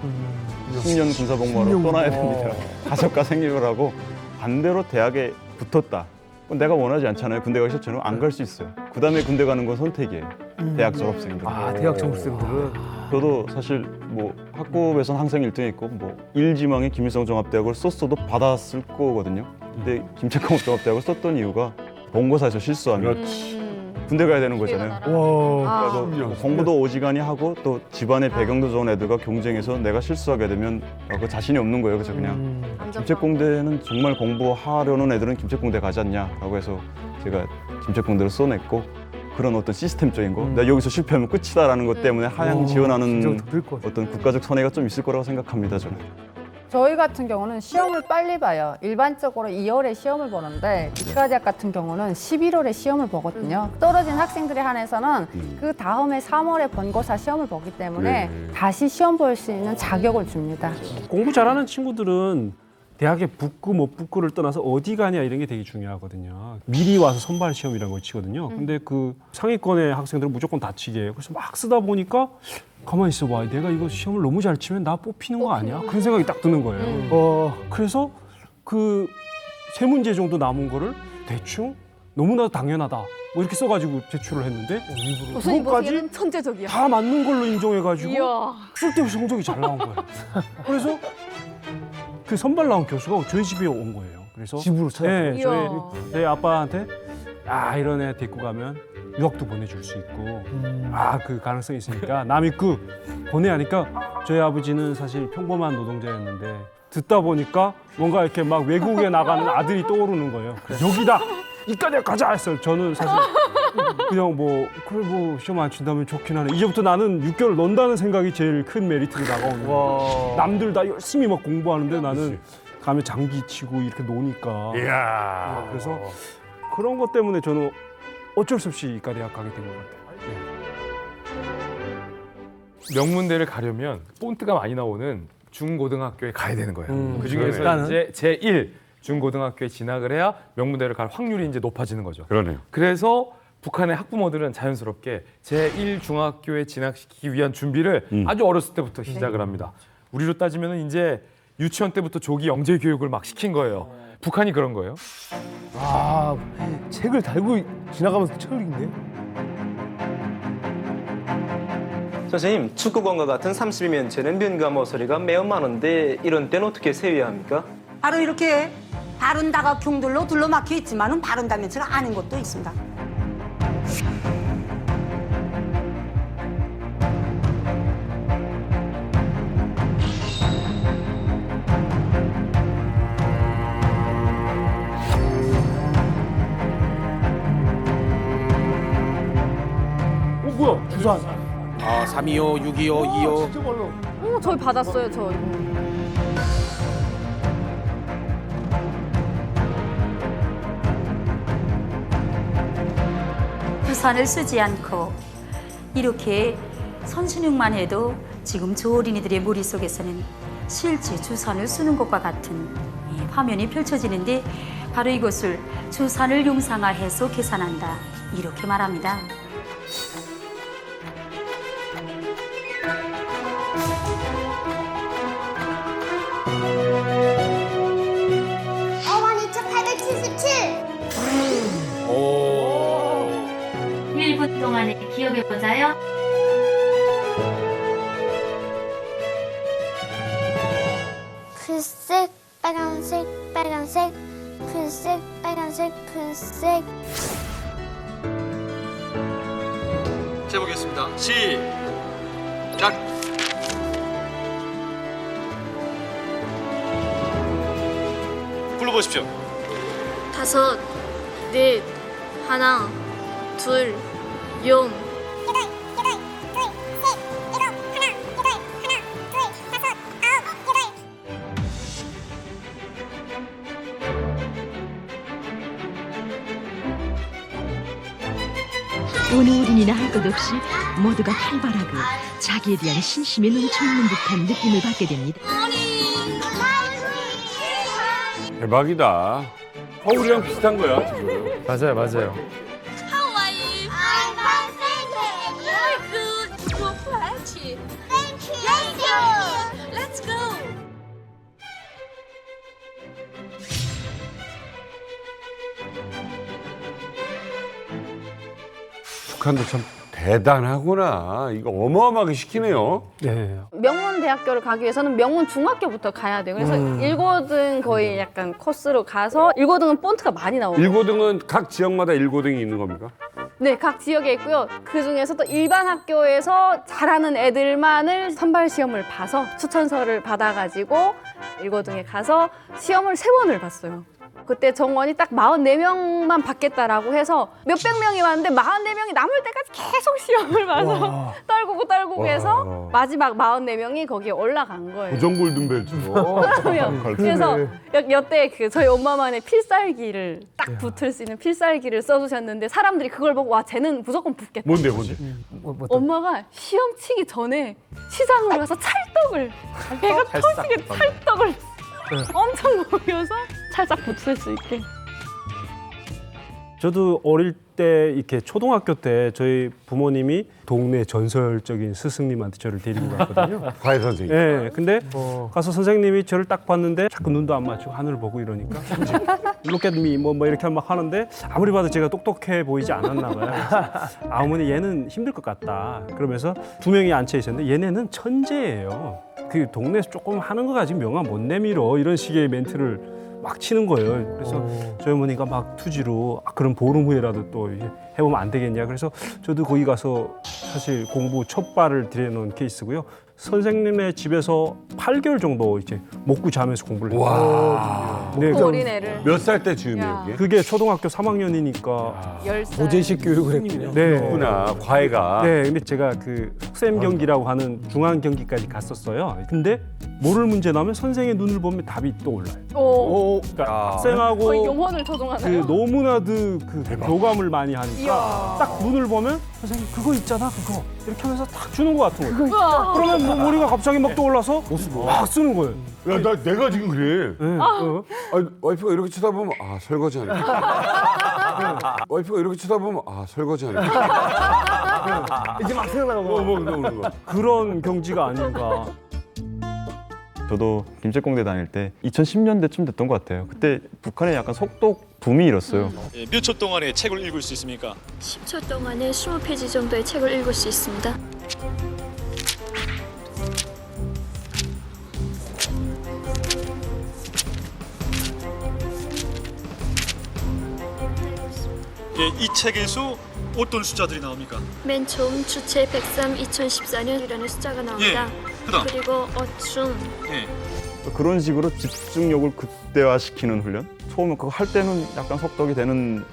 Speaker 9: 10년 군사복무하러 떠나야 됩니다. 가족과 생일을 하고 반대로 대학에 붙었다. 그건 내가 원하지 않잖아요. 군대 가기 싫잖아요. 안 갈 수 있어요. 그 다음에 군대 가는 건 선택이에요. 대학 졸업생들.
Speaker 7: 아 대학 졸업생들은.
Speaker 9: 저도 사실 뭐 학급에서는 항상 1등했고 뭐 일지망에 김일성 종합대학을 썼어도 받았을 거거든요. 근데 김책공 종합대학을 썼던 이유가 본고사에서 실수하면 군대 가야 되는 거잖아요. 그래서 뭐 공부도 오지간히 하고 또 집안의 배경도 좋은 애들과 경쟁해서 내가 실수하게 되면 그 자신이 없는 거예요. 그래서 그냥 김책공대는 정말 공부하려는 애들은 김책공대 가지 않냐라고 해서 제가 김책공대를 써냈고 그런 어떤 시스템적인 거 내가 여기서 실패하면 끝이다라는 것 때문에 하향 지원하는 어떤 국가적 선의가 좀 있을 거라고 생각합니다. 저는.
Speaker 11: 저희 같은 경우는 시험을 빨리 봐요. 일반적으로 2월에 시험을 보는데 이과대학 같은 경우는 11월에 시험을 보거든요. 떨어진 학생들에 한해서는 그 다음에 3월에 본고사 시험을 보기 때문에 다시 시험 볼 수 있는 자격을 줍니다.
Speaker 5: 공부 잘하는 친구들은 대학에 붙고 못 붙고를 떠나서 어디 가냐 이런 게 되게 중요하거든요. 미리 와서 선발 시험이라는 걸 치거든요. 근데 그 상위권의 학생들은 무조건 다 치게 해요. 그래서 막 쓰다 보니까 가만히 있어봐. 내가 이거 시험을 너무 잘 치면 나 뽑히는 거 아니야? 그런 생각이 딱 드는 거예요. 그래서 그 세 문제 정도 남은 거를 대충 너무나도 당연하다. 뭐 이렇게 써가지고 제출을 했는데 그것까지
Speaker 4: 천재적이야.
Speaker 5: 다 맞는 걸로 인정해가지고
Speaker 4: 이야.
Speaker 5: 쓸데없이 성적이 잘 나온 거예요. 그래서 그 선발 나온 교수가 저희 집에 온 거예요. 그래서
Speaker 7: 집으로 찾아왔어요?
Speaker 5: 네, 저희 아빠한테 이런 애 데리고 가면 유학도 보내줄 수 있고 그 가능성이 있으니까 남입구 보내 하니까 저희 아버지는 사실 평범한 노동자였는데 듣다 보니까 뭔가 이렇게 막 외국에 나가는 아들이 떠오르는 거예요. 여기다 이까지 가자 했어요. 저는 사실 그냥 뭐 그래 뭐 시험 안 친다면 좋긴 하네. 이제부터 나는 6개월 논다는 생각이 제일 큰 메리트로 다가오는 거예요. 남들 다 열심히 막 공부하는데 나는 가면 장기 치고 이렇게 노니까.
Speaker 1: 이야.
Speaker 5: 그래서 그런 것 때문에 저는 어쩔 수 없이 이과대학 가게 된 것 같아요.
Speaker 3: 명문대를 가려면 본트가 많이 나오는 중고등학교에 가야 되는 거예요. 그 중에서
Speaker 1: 그러네.
Speaker 3: 이제 제1 중고등학교에 진학을 해야 명문대를 갈 확률이 이제 높아지는 거죠.
Speaker 1: 그러네요.
Speaker 3: 그래서 북한의 학부모들은 자연스럽게 제1 중학교에 진학시키기 위한 준비를 아주 어렸을 때부터 시작을 합니다. 우리로 따지면 이제 유치원 때부터 조기 영재 교육을 막 시킨 거예요. 북한이 그런 거예요.
Speaker 7: 아, 책을 달고 지나가면서 책을 읽네.
Speaker 17: 선생님, 축구공과 같은 30이면체는 면과 모서리가 매우 많은데 이런 때는 어떻게 세워야 합니까?
Speaker 18: 바로 이렇게 바른 다각형들로 둘러막혀 있지만은 바른 다면체가 아닌 것도 있습니다.
Speaker 7: 뭐야? 주산.
Speaker 12: 325, 625, 25.
Speaker 7: 진짜 빨라.
Speaker 4: 저희 받았어요, 저 이거.
Speaker 19: 주산을 쓰지 않고 이렇게 선순육만 해도 지금 저 어린이들의 머릿속에서는 실제 주산을 쓰는 것과 같은 이 화면이 펼쳐지는데 바로 이것을 주산을 용상화해서 계산한다 이렇게 말합니다.
Speaker 20: 어머니 저 877.
Speaker 19: 1분 동안에 기억해보자요.
Speaker 20: 풀색, 빨간색, 빨간색, 풀색, 빨간색, 풀색.
Speaker 17: 재보겠습니다. 시작! 불러보십시오.
Speaker 20: 5, 4, 하나, 둘, 0.
Speaker 21: 어느 어린이나 할 것 없이 모두가 활발하고 자기에 대한 신심이 넘쳐있는 듯한 느낌을 받게 됩니다.
Speaker 1: 대박이다. 서울이랑 비슷한 거야 지금.
Speaker 3: 맞아요, 맞아요.
Speaker 20: How are you? I'm fine, thank you. You're good. You're plenty. Thank you. Thank you. Let's go.
Speaker 1: 북한도 참 대단하구나. 이거 어마어마하게 시키네요.
Speaker 5: 네.
Speaker 4: 명문대학교를 가기 위해서는 명문중학교부터 가야 돼요. 그래서 1고등 거의 약간 코스로 가서 1고등은 본트가 많이 나오고
Speaker 1: 1고등은 각 지역마다 1고등이 있는 겁니까?
Speaker 4: 네, 각 지역에 있고요. 그중에서도 일반 학교에서 잘하는 애들만을 선발 시험을 봐서 추천서를 받아가지고 1고등에 가서 시험을 3번을 봤어요. 그때 정원이 딱 44명만 받겠다라고 해서 몇백 명이 왔는데 44명이 남을 때까지 계속 시험을 봐서 떨구고 해서 마지막 44명이 거기에 올라간 거예요.
Speaker 1: 고정 골든벨트로.
Speaker 4: 그럼요. 그래서 여태 그 저희 엄마만의 필살기를 딱 붙을 수 있는 필살기를 써주셨는데 사람들이 그걸 보고 와 쟤는 무조건 붙겠다.
Speaker 1: 뭔데?
Speaker 4: 엄마가 시험 치기 전에 시장으로 가서 찰떡을 배가 터지게 찰떡을 엄청 모여서 살짝 붙을 수 있게.
Speaker 5: 저도 어릴 때 이렇게 초등학교 때 저희 부모님이 동네 전설적인 스승님한테 저를 데리고 갔거든요.
Speaker 1: 과외 선생님.
Speaker 5: 네, 근데 가서 선생님이 저를 딱 봤는데 자꾸 눈도 안 맞추고 하늘을 보고 이러니까 Look at me 뭐 이렇게 막 하는데 아무리 봐도 제가 똑똑해 보이지 않았나 봐요. 그래서 어머니 얘는 힘들 것 같다. 그러면서 2명이 앉혀 있었는데 얘네는 천재예요. 그 동네에서 조금 하는 거 가지고 명함 못 내밀어 이런 식의 멘트를 막 치는 거예요. 그래서 저희 어머니가 막 투지로 그럼 보름 후에라도 또 이게 해보면 안 되겠냐. 그래서 저도 거기 가서 사실 공부 첫 발을 들여놓은 케이스고요. 선생님의 집에서 8개월 정도 이제 먹고 자면서 공부를 했어요.
Speaker 1: 와.
Speaker 5: 네,
Speaker 4: 어린애를.
Speaker 1: 몇 살 때 즈음이에요, 이게?
Speaker 5: 그게 초등학교 3학년이니까
Speaker 4: 10살.
Speaker 2: 고제식 교육을 했군요.
Speaker 5: 네.
Speaker 1: 그렇구나, 과외가.
Speaker 5: 네, 근데 제가 그 속셈 경기라고 하는 중앙 경기까지 갔었어요. 근데 모를 문제 나면 선생의 눈을 보면 답이 떠올라요.
Speaker 4: 오.
Speaker 5: 그러니까 학생하고
Speaker 4: 거의 영혼을 조종하나요?
Speaker 5: 그 너무나도 그 교감을 많이 하니까
Speaker 4: 이야.
Speaker 5: 딱 눈을 보면 선생님 그거 있잖아 그거 이렇게 하면서 딱 주는 것 같은 거예요.
Speaker 4: 우와.
Speaker 5: 그러면 뭐 머리가 갑자기 막 떠올라서 막 쓰는 거예요.
Speaker 1: 야, 내가 지금 그래.
Speaker 5: 네.
Speaker 1: 아니, 와이프가 이렇게 쳐다보면 설거지 하니까. 와이프가 이렇게 쳐다보면 설거지 하니까.
Speaker 7: 이제 막 생각나는 거.
Speaker 5: 그런 경지가 아닌가.
Speaker 9: 저도 김책공대 다닐 때 2010년대쯤 됐던 것 같아요. 그때 북한에 약간 속독 붐이 일었어요.
Speaker 10: 몇 초 동안에 책을 읽을 수 있습니까?
Speaker 21: 10초 동안에 20페이지 정도의 책을 읽을 수 있습니다.
Speaker 10: 이 책에서 어떤 숫자들이 나옵니까?
Speaker 21: 맨 처음 주체 103 2014년이라는 숫자가 나옵니다.
Speaker 10: 그다음.
Speaker 21: 그리고 어충
Speaker 9: 그런 식으로 집중력을 극대화시키는 훈련? 처음에 그거 할 때는 약간 속독이 되는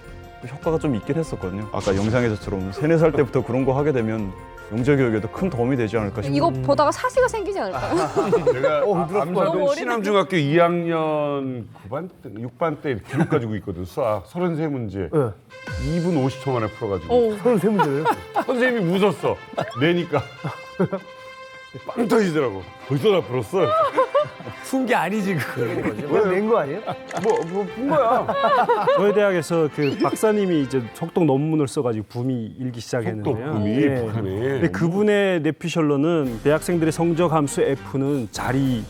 Speaker 9: 효과가 좀 있긴 했었거든요. 아까 영상에서처럼 3, 4살 때부터 그런 거 하게 되면 영재 교육에도 큰 도움이 되지 않을까 싶어요.
Speaker 4: 이거 보다가 사시가 생기지 않을까요?
Speaker 1: 제가 암사동
Speaker 4: 어린애.
Speaker 1: 신암중학교 2학년 9반 때, 6반 때 기록 가지고 있거든. 수학 33문제. 2분 50초 만에 풀어가지고.
Speaker 7: 33문제예요?
Speaker 1: 선생님이 웃었어. 내니까. 빵 터지더라고. 벌써 다 풀었어.
Speaker 2: 푼 게 아니지 그거.
Speaker 7: 낸거 아니에요?
Speaker 1: 푼 거야.
Speaker 5: 저희 대학에서 그 박사님이 이제 속독 논문을 써가지고 붐이 일기 시작했는데요.
Speaker 1: 속독 붐이 북한에.
Speaker 5: 근데 그분의 내피셜로는 대학생들의 성적 함수 F는 자리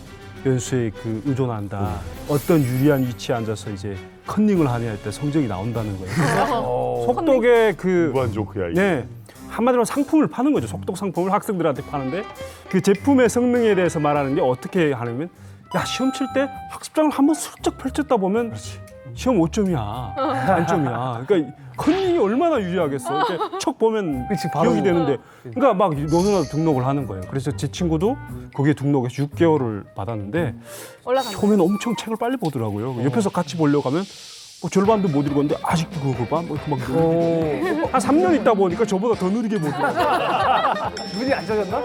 Speaker 5: 변수에 의존한다. 어떤 유리한 위치에 앉아서 이제 컨닝을 하냐 할 때 성적이 나온다는 거예요. 속독의
Speaker 1: 무한 조크야 이게.
Speaker 5: 네. 한마디로 상품을 파는 거죠. 속독 상품을 학생들한테 파는데 그 제품의 성능에 대해서 말하는 게 어떻게 하냐면 야 시험 칠 때 학습장을 한번 슬쩍 펼쳤다 보면 시험 5점이야, 만점이야. 그러니까 컨닝이 얼마나 유리하겠어. 이렇게 척 보면 기억이 되는데 그러니까 막 너무나도 등록을 하는 거예요. 그래서 제 친구도 거기에 등록해서 6개월을 받았는데 처음에는 엄청 책을 빨리 보더라고요. 옆에서 같이 보려고 하면 절반도 못 읽었는데 아직도 그걸 봐? 뭐 이렇게 막 한 3년 있다 보니까 저보다 더 느리게 보더라고요.
Speaker 7: 눈이 안 좋아졌나?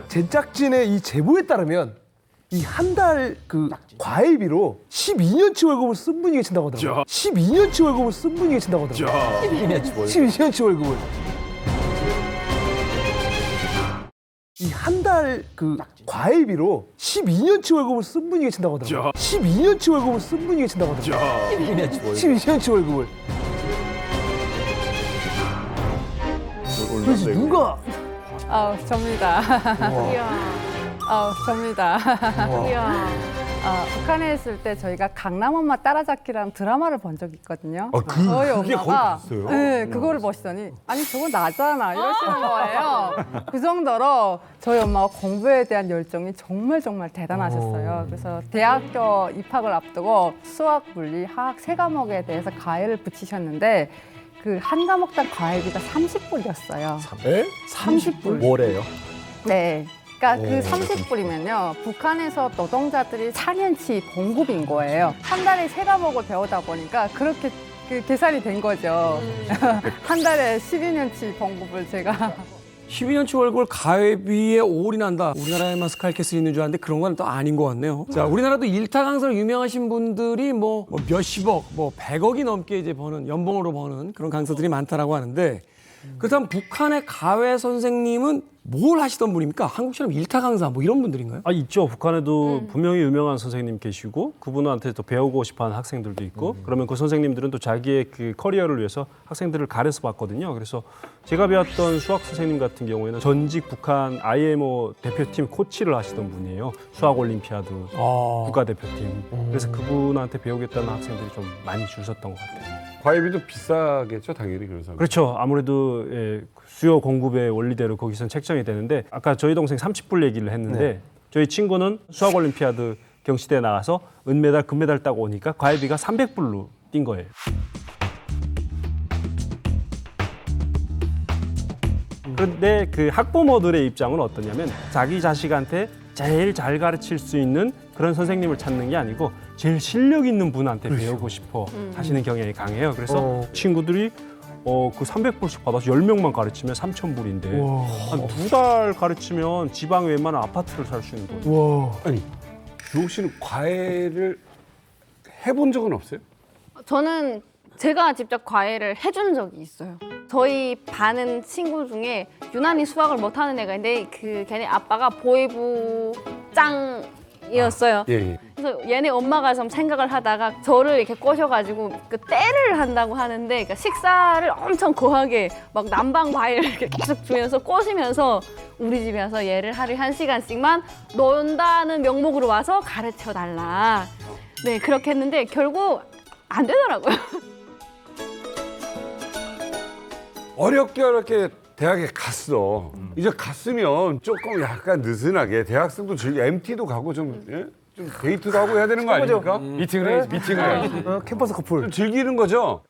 Speaker 7: 제작진의 이 제보에 따르면 이 한 달 그 과외비로 12년치 월급을 쓴 분이 계신다고 하더라고요. 12년치 월급을 쓴 분이 계신다고 하더라고요. 12년치 월급을. 이 한 달 그 과외비로 12년치 월급을 쓴 분이 계신다고 하더라고요. 12년치 월급을 쓴 분이 계신다고 하더라고요. 12년치 월급을. 그래서 누가?
Speaker 11: 접니다. 접니다. 북한에 있을 때 저희가 강남 엄마 따라잡기라는 드라마를 본 적이 있거든요. 저희
Speaker 1: 그게
Speaker 11: 엄마가
Speaker 1: 거기 있어요?
Speaker 11: 네, 그거를 보시더니 아니 저거 나잖아 이러시는 거예요. 그 정도로 저희 엄마가 공부에 대한 열정이 정말 대단하셨어요. 그래서 대학교 입학을 앞두고 수학, 물리, 화학 3과목에 대해서 과외를 붙이셨는데 그 한 과목당 과외비가 30불이었어요. 30불.
Speaker 13: 뭐래요?
Speaker 11: 네. 그러니까 그 30불이면요. 북한에서 노동자들이 4년치 봉급인 거예요. 한 달에 3과목을 배우다 보니까 그렇게 계산이 된 거죠. 한 달에 12년치 봉급을 제가
Speaker 2: 12년치 월급을 가회비에 올인한다. 우리나라에만 스카이캐슬이 있는 줄 알았는데 그런 건 또 아닌 것 같네요. 자, 우리나라도 일타 강사로 유명하신 분들이 뭐 몇십억, 100억이 넘게 이제 버는 연봉으로 버는 그런 강사들이 많다라고 하는데 그렇다면 북한의 가회 선생님은 뭘 하시던 분입니까? 한국처럼 일타 강사 뭐 이런 분들인가요?
Speaker 5: 있죠. 북한에도 분명히 유명한 선생님 계시고 그분한테 또 배우고 싶어하는 학생들도 있고 그러면 그 선생님들은 또 자기의 그 커리어를 위해서 학생들을 가려서 봤거든요. 그래서 제가 배웠던 수학 선생님 같은 경우에는 전직 북한 IMO 대표팀 코치를 하시던 분이에요. 수학 올림피아드 국가대표팀. 그래서 그분한테 배우겠다는 학생들이 좀 많이 줄 섰던 것 같아요.
Speaker 1: 과외비도 비싸겠죠, 당연히 그런 상황.
Speaker 5: 그렇죠. 아무래도 수요 공급의 원리대로 거기선 책정이 되는데 아까 저희 동생 30불 얘기를 했는데 저희 친구는 수학 올림피아드 경시대에 나가서 은메달, 금메달 따고 오니까 과외비가 300불로 뛴 거예요. 그런데 그 학부모들의 입장은 어떠냐면 자기 자식한테 제일 잘 가르칠 수 있는 그런 선생님을 찾는 게 아니고 제일 실력 있는 분한테 배우고 싶어 하시는 경향이 강해요. 그래서 친구들이 그 300불씩 받아서 10명만 가르치면 3,000불인데 한 2달 가르치면 지방에 웬만한 아파트를 살 수 있는 거예요.
Speaker 1: 아니, 주옥 씨는 과외를 해본 적은 없어요?
Speaker 4: 저는 제가 직접 과외를 해준 적이 있어요. 저희 반은 친구 중에 유난히 수학을 못하는 애가 있는데 걔네 아빠가 보이부장이었어요.
Speaker 1: 예.
Speaker 4: 그래서 얘네 엄마가 좀 생각을 하다가 저를 이렇게 꼬셔가지고 그 때를 한다고 하는데 그러니까 식사를 엄청 거하게 막 남방 과일을 이렇게 계속 주면서 꼬시면서 우리 집에 와서 얘를 하루에 1시간씩만 논다는 명목으로 와서 가르쳐 달라. 네, 그렇게 했는데 결국 안 되더라고요.
Speaker 1: 어렵게 대학에 갔어. 이제 갔으면 조금 약간 느슨하게 대학생도 MT도 가고 좀 데이트도 하고 해야 되는 거 아닙니까?
Speaker 3: 미팅을 해야지.
Speaker 7: 캠퍼스 커플.
Speaker 1: 좀 즐기는 거죠?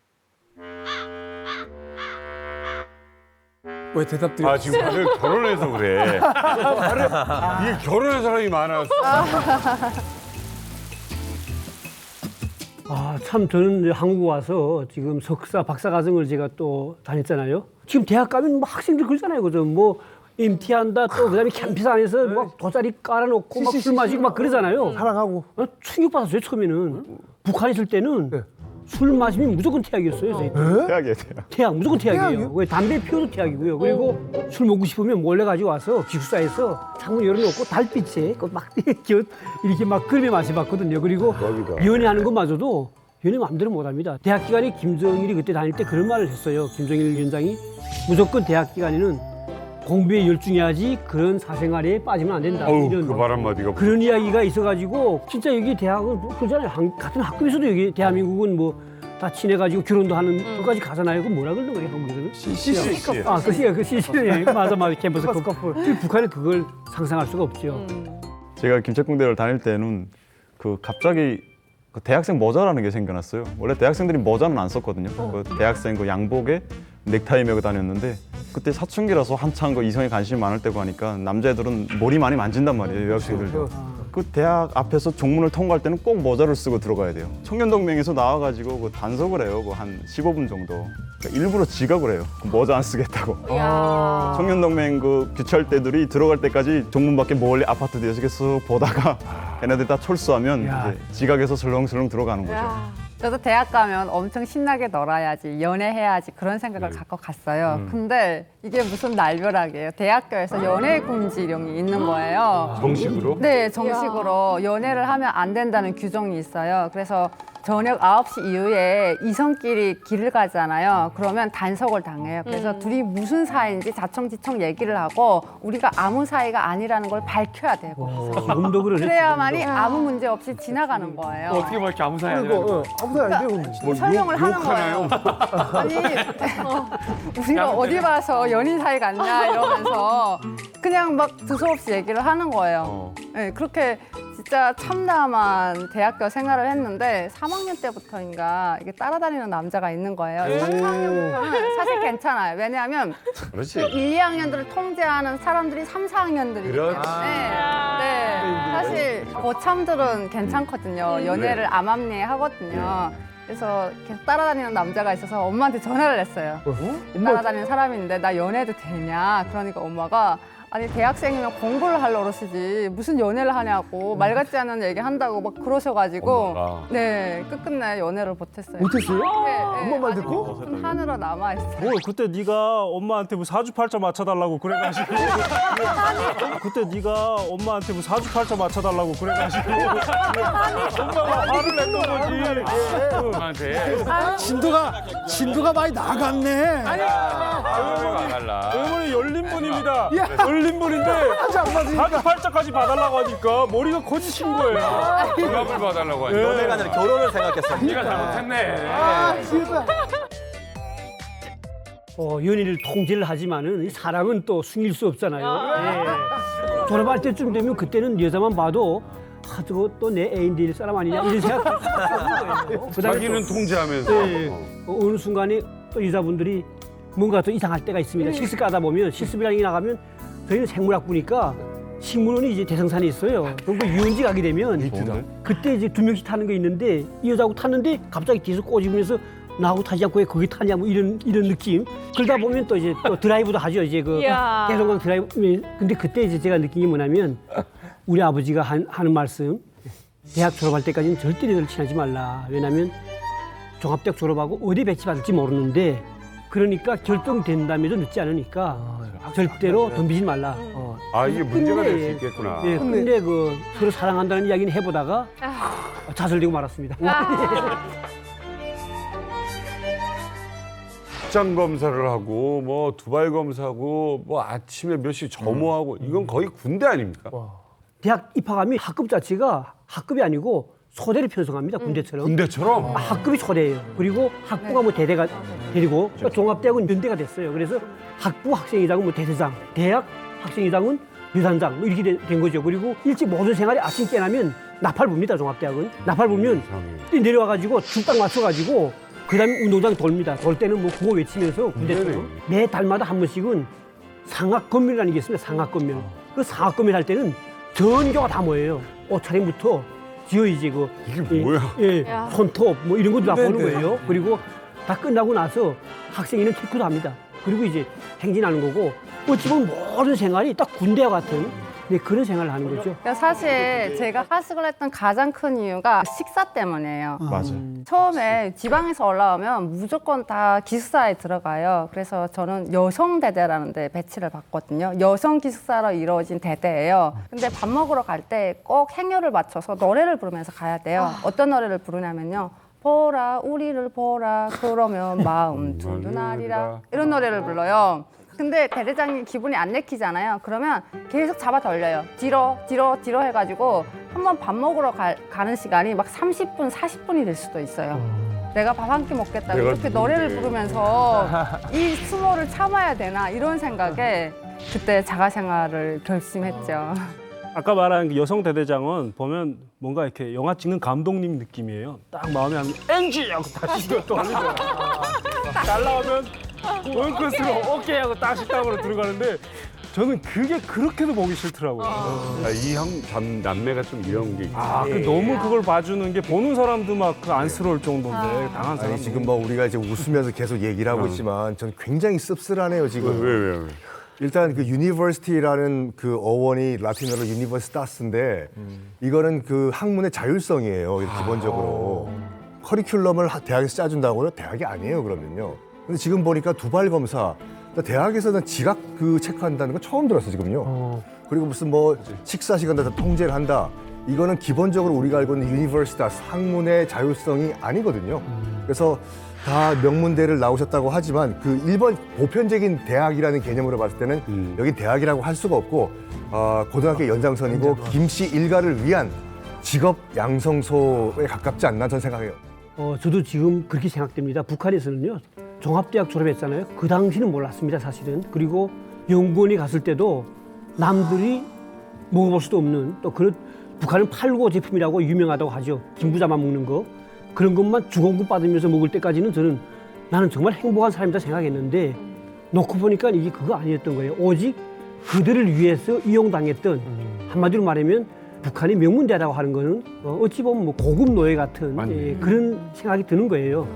Speaker 2: 왜 대답들이
Speaker 1: 아, 지금 다들 결혼해서 그래. 이게 결혼한 사람이 많아서.
Speaker 8: 참 저는 이제 한국 와서 지금 석사, 박사 과정을 제가 또 다녔잖아요. 지금 대학 가면 뭐 학생들 그러잖아요. 그죠? 뭐 MT한다 또 그다음에 캠퍼스 안에서 막 돗자리 깔아놓고 막 술 마시고 막 그러잖아요.
Speaker 7: 사랑하고.
Speaker 8: 충격받았어요 처음에는. 북한에 있을 때는 술 마시면 무조건 퇴학이었어요. 저희.
Speaker 9: 대학이에요,
Speaker 8: 퇴학 무조건 퇴학이에요. 왜 담배 피워도 퇴학이고요. 그리고 술 먹고 싶으면 몰래 가지고 와서 기숙사에서 창문 열어놓고 달빛에 막 이렇게 막 끓여 마셔봤거든요. 그리고 연애하는 것마저도 연애 마음대로 못합니다. 대학 기간에 김정일이 그때 다닐 때 그런 말을 했어요. 김정일 위원장이 무조건 대학 기간에는 공부에 열중해야지 그런 사생활에 빠지면 안 된다.
Speaker 1: 어우,
Speaker 8: 이런
Speaker 1: 그 말 한마디가.
Speaker 8: 그런 이야기가 있어가지고 진짜 여기 대학은 그러잖아요. 같은 학교에서도 여기 대한민국은 뭐 다 친해가지고 결혼도 하는 것까지 가잖아요. 그 뭐라 그러는 거예요 한국에서는?
Speaker 1: CC.
Speaker 8: 아, 그 CC는 맞아 캠퍼스 커플. 북한은 그걸 상상할 수가 없죠.
Speaker 9: 제가 김책공대를 다닐 때는 갑자기 대학생 모자라는 게 생겨났어요. 원래 대학생들이 모자는 안 썼거든요. 대학생 양복에 넥타이 메고 다녔는데 그때 사춘기라서 한창 이성에 관심이 많을 때고 하니까 남자애들은 머리 많이 만진단 말이에요. 여학생들도. 그 대학 앞에서 정문을 통과할 때는 꼭 모자를 쓰고 들어가야 돼요. 청년동맹에서 나와가지고 단속을 해요. 한 15분 정도. 그러니까 일부러 지각을 해요. 모자 안 쓰겠다고. 청년동맹 규찰대들이 들어갈 때까지 정문 밖에 멀리 아파트 뒤에서 계속 보다가 걔네들 다 철수하면 이제 지각해서 설렁설렁 들어가는 거죠.
Speaker 11: 저도 대학 가면 엄청 신나게 놀아야지, 연애해야지 그런 생각을 갖고 갔어요. 근데 이게 무슨 날벼락이에요. 대학교에서 연애 금지령이 있는 거예요.
Speaker 1: 정식으로?
Speaker 11: 네, 정식으로 연애를 하면 안 된다는 규정이 있어요. 그래서 저녁 9시 이후에 이성끼리 길을 가잖아요. 그러면 단속을 당해요. 그래서 둘이 무슨 사이인지 자청지청 얘기를 하고 우리가 아무 사이가 아니라는 걸 밝혀야 돼요.
Speaker 8: 지금도 그러네.
Speaker 11: 그래야만이 아무 문제 없이 지나가는 거예요.
Speaker 3: 어떻게 뭐 이렇게 아무 사이 아니야?
Speaker 7: 아무 사이 아닌데
Speaker 1: 뭐
Speaker 11: 설명을 하는 거예요. 아니 우리가 어디 봐서 연인 사이 같냐 이러면서 그냥 막 두서없이 얘기를 하는 거예요. 네, 그렇게 진짜 참담한 대학교 생활을 했는데 3학년 때부터인가 이게 따라다니는 남자가 있는 거예요. 3학년부터는 사실 괜찮아요. 왜냐하면
Speaker 1: 그렇지.
Speaker 11: 1, 2학년들을 통제하는 사람들이 3, 4학년들이기 때문에 네, 사실 고참들은 괜찮거든요. 연애를 암암리에 하거든요. 그래서 계속 따라다니는 남자가 있어서 엄마한테 전화를 했어요. 따라다니는 사람인데 나 연애도 되냐? 그러니까 엄마가 아니 대학생이면 공부를 할 노릇이지 무슨 연애를 하냐고 말 같지 않은 얘기 한다고 막 그러셔가지고
Speaker 1: 엄마가.
Speaker 11: 네 끝끝내 연애를 못했어요.
Speaker 7: 못했어요?
Speaker 11: 네,
Speaker 7: 엄마 말 듣고?
Speaker 11: 좀 한으로 남아있어요.
Speaker 5: 뭐 그때 네가 엄마한테 뭐 사주팔자 맞춰달라고 그래가지고 그때 네가 엄마한테 뭐 사주팔자 맞춰달라고 그래가지고 엄마가 화를 냈던 거지.
Speaker 1: 엄마한테.
Speaker 6: 진도가 많이 나갔네.
Speaker 5: 어머니 열린 분입니다. 열린 분인데 사주팔자까지 봐달라고 하니까 머리가 커지신 거예요.
Speaker 1: 전화를 봐달라고 하니까.
Speaker 17: 연애가 아니라 결혼을 생각했어요.
Speaker 1: 네가 잘못했네.
Speaker 7: 진짜.
Speaker 8: 연인을 통제를 하지만은 이 사랑은 또 숨길 수 없잖아요. 예. 졸업할 때쯤 되면 그때는 여자만 봐도 저거 또 내 애인 될 사람 아니냐 이런 생각 하는 거예요.
Speaker 1: 자기는 통제하면서.
Speaker 8: 어느 순간에 또 여자분들이 뭔가 또 이상할 때가 있습니다. 실습 가다 보면 실습이라는 게 나가면 저희는 생물학부니까 식물원이 이제 대성산에 있어요. 그럼 그 유원지 가게 되면 그때 이제 2명씩 타는 거 있는데 이 여자하고 탔는데 갑자기 뒤에서 꼬집으면서 나하고 타지 않고 왜 거기 타냐 뭐 이런 느낌. 그러다 보면 또 이제 또 드라이브도 하죠. 이제 그
Speaker 4: 이야.
Speaker 8: 대성강 드라이브. 근데 그때 이제 제가 느낀 게 뭐냐면 우리 아버지가 하는 말씀. 대학 졸업할 때까지는 절대 너를 친하지 말라. 왜냐면 종합대학 졸업하고 어디 배치받을지 모르는데 그러니까 결정된다면도 늦지 않으니까 절대로 덤비지 말라.
Speaker 1: 이게 문제가 될 수
Speaker 8: 근데,
Speaker 1: 있겠구나.
Speaker 8: 예, 근데 그 서로 사랑한다는 이야기는 해보다가 좌절되고 말았습니다.
Speaker 1: 직장 검사를 하고 뭐 두발 검사하고 뭐 아침에 몇 시 점호하고 이건 거의 군대 아닙니까?
Speaker 8: 대학 입학하면 학급 자체가 학급이 아니고 소대를 편성합니다. 군대처럼.
Speaker 1: 군대처럼?
Speaker 8: 학급이 소대예요. 그리고 학부가 뭐 대대가 되고 그러니까 종합대학은 연대가 됐어요. 그래서 학부 학생회장은 뭐 대대장, 대학 학생회장은 유단장 뭐 이렇게 된 거죠. 그리고 일찍 모든 생활에 아침 깨나면 나팔 붑니다. 종합대학은. 나팔 불면 내려와가지고 죽딱 맞춰가지고 그다음에 운동장 돌립니다. 돌 때는 뭐 구호 외치면서 군대처럼 매 달마다 한 번씩은 상학검면이라는 게 있습니다. 상학검면. 그 상학검면 할 때는 전교가 다 모여요. 옷차림부터 지어이지 그
Speaker 1: 이게 뭐야?
Speaker 8: 손톱 뭐 이런 것도 다 보는 거예요. 그리고 다 끝나고 나서 학생회는 체크도 합니다. 그리고 이제 행진하는 거고 어찌 보면 모든 생활이 딱 군대와 같은 그런 생활을 하는 거죠.
Speaker 11: 그러니까 사실 제가 하숙을 했던 가장 큰 이유가 식사 때문이에요.
Speaker 1: 맞아요.
Speaker 11: 처음에 지방에서 올라오면 무조건 다 기숙사에 들어가요. 그래서 저는 여성대대라는 데 배치를 받거든요. 여성 기숙사로 이루어진 대대예요. 근데 밥 먹으러 갈 때 꼭 행렬을 맞춰서 노래를 부르면서 가야 돼요. 어떤 노래를 부르냐면요. 보라 우리를 보라 그러면 마음 든든하리라 이런 노래를 불러요. 근데 대대장이 기분이 안 내키잖아요. 그러면 계속 잡아 돌려요. 뒤로 해가지고 한번 밥 먹으러 가는 시간이 막 30분, 40분이 될 수도 있어요. 내가 밥 한 끼 먹겠다고 이렇게 노래를 부르면서 이 수모를 참아야 되나 이런 생각에 그때 자가생활을 결심했죠.
Speaker 5: 아까 말한 그 여성 대대장은 보면 뭔가 이렇게 영화 찍는 감독님 느낌이에요. 딱 마음에 안 NG 하고 다시 또 하는 거야. 잘 나오면 원컷으로 오케이 하고 딱 식당으로 들어가는데 저는 그게 그렇게도 보기 싫더라고요.
Speaker 1: 이 남매가 좀 이런 게
Speaker 5: 너무 그걸 봐주는 게 보는 사람도 막 그 안쓰러울 정도인데 당한 사람.
Speaker 13: 아니 지금 뭐 우리가 이제 웃으면서 계속 얘기를 하고 있지만 전 굉장히 씁쓸하네요 지금.
Speaker 1: 왜?
Speaker 13: 일단 그 유니버시티라는 그 어원이 라틴어로 유니버시타스인데 이거는 그 학문의 자율성이에요 기본적으로. 커리큘럼을 대학에서 짜준다고요? 대학이 아니에요 그러면요. 근데 지금 보니까 두발 검사 대학에서는 지각 그 체크한다는 거 처음 들었어 지금요. 그리고 무슨 뭐 식사 시간도 다 통제를 한다. 이거는 기본적으로 우리가 알고 있는 유니버시타스 학문의 자율성이 아니거든요. 그래서 다 명문대를 나오셨다고 하지만 그 일본 보편적인 대학이라는 개념으로 봤을 때는 여기 대학이라고 할 수가 없고 고등학교 연장선이고 김씨 일가를 위한 직업 양성소에 가깝지 않나 저는 생각해요.
Speaker 8: 저도 지금 그렇게 생각됩니다. 북한에서는요. 종합대학 졸업했잖아요. 그 당시는 몰랐습니다, 사실은. 그리고 연구원에 갔을 때도 남들이 먹어볼 수도 없는 또 그런 북한은 팔고 제품이라고 유명하다고 하죠. 김부자만 먹는 거. 그런 것만 주공급 받으면서 먹을 때까지는 나는 정말 행복한 사람이다 생각했는데 놓고 보니까 이게 그거 아니었던 거예요. 오직 그들을 위해서 이용당했던 한마디로 말하면 북한이 명문대라고 하는 거는 어찌 보면 뭐 고급 노예 같은 그런 생각이 드는 거예요.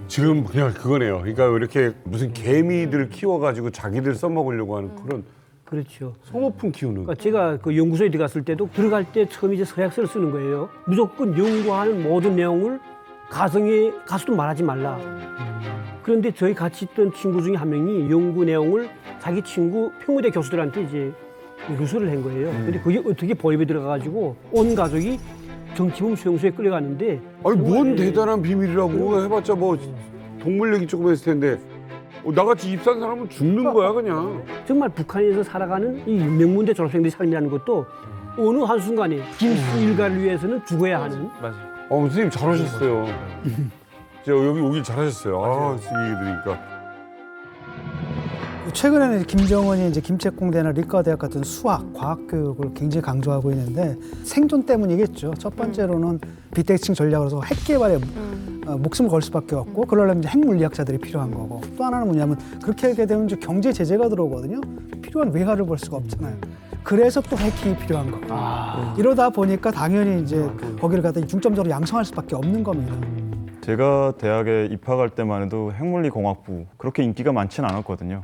Speaker 1: 지금 그냥 그거네요. 그러니까 이렇게 무슨 개미들 키워가지고 자기들 써먹으려고 하는 그런.
Speaker 8: 그렇죠.
Speaker 1: 소모품 키우는.
Speaker 8: 그러니까 제가 그 연구소에 들어갔을 때도 들어갈 때 처음 이제 서약서를 쓰는 거예요. 무조건 연구하는 모든 내용을 가서도 말하지 말라. 그런데 저희 같이 있던 친구 중에 한 명이 연구 내용을 자기 친구 평무대 교수들한테 이제 누설을 한 거예요. 근데 그게 어떻게 보입에 들어가가지고 온 가족이 정치범 수용소에 끌려갔는데.
Speaker 1: 아니 뭔 대단한 비밀이라고 해봤자 뭐 동물 얘기 조금 했을 텐데 나같이 입사한 사람은 죽는 거야 그냥.
Speaker 8: 정말 북한에서 살아가는 이 명문대 졸업생들의 삶이라는 것도 어느 한순간에 김씨 일가를 위해서는 죽어야 하는.
Speaker 1: 맞아요. 선생님 잘하셨어요. 제가 여기 오길 잘하셨어요. 이 얘기 들으니까.
Speaker 6: 최근에는 김정은이 이제 김책공대나 리과대학 같은 수학, 과학 교육을 굉장히 강조하고 있는데 생존 때문이겠죠. 첫 번째로는 비대칭 전략으로서 핵 개발에 목숨을 걸 수밖에 없고 그러려면 이제 핵물리학자들이 필요한 거고 또 하나는 뭐냐면 그렇게 하게 되면 이제 경제 제재가 들어오거든요. 필요한 외화를 벌 수가 없잖아이 그래서 또 해킹이 필요한 거고 이러다 보니까 당연히 이제 거기를 갖다 중점적으로 양성할 수밖에 없는 겁니다.
Speaker 9: 제가 대학에 입학할 때만 해도 핵물리공학부 그렇게 인기가 많지는 않았거든요.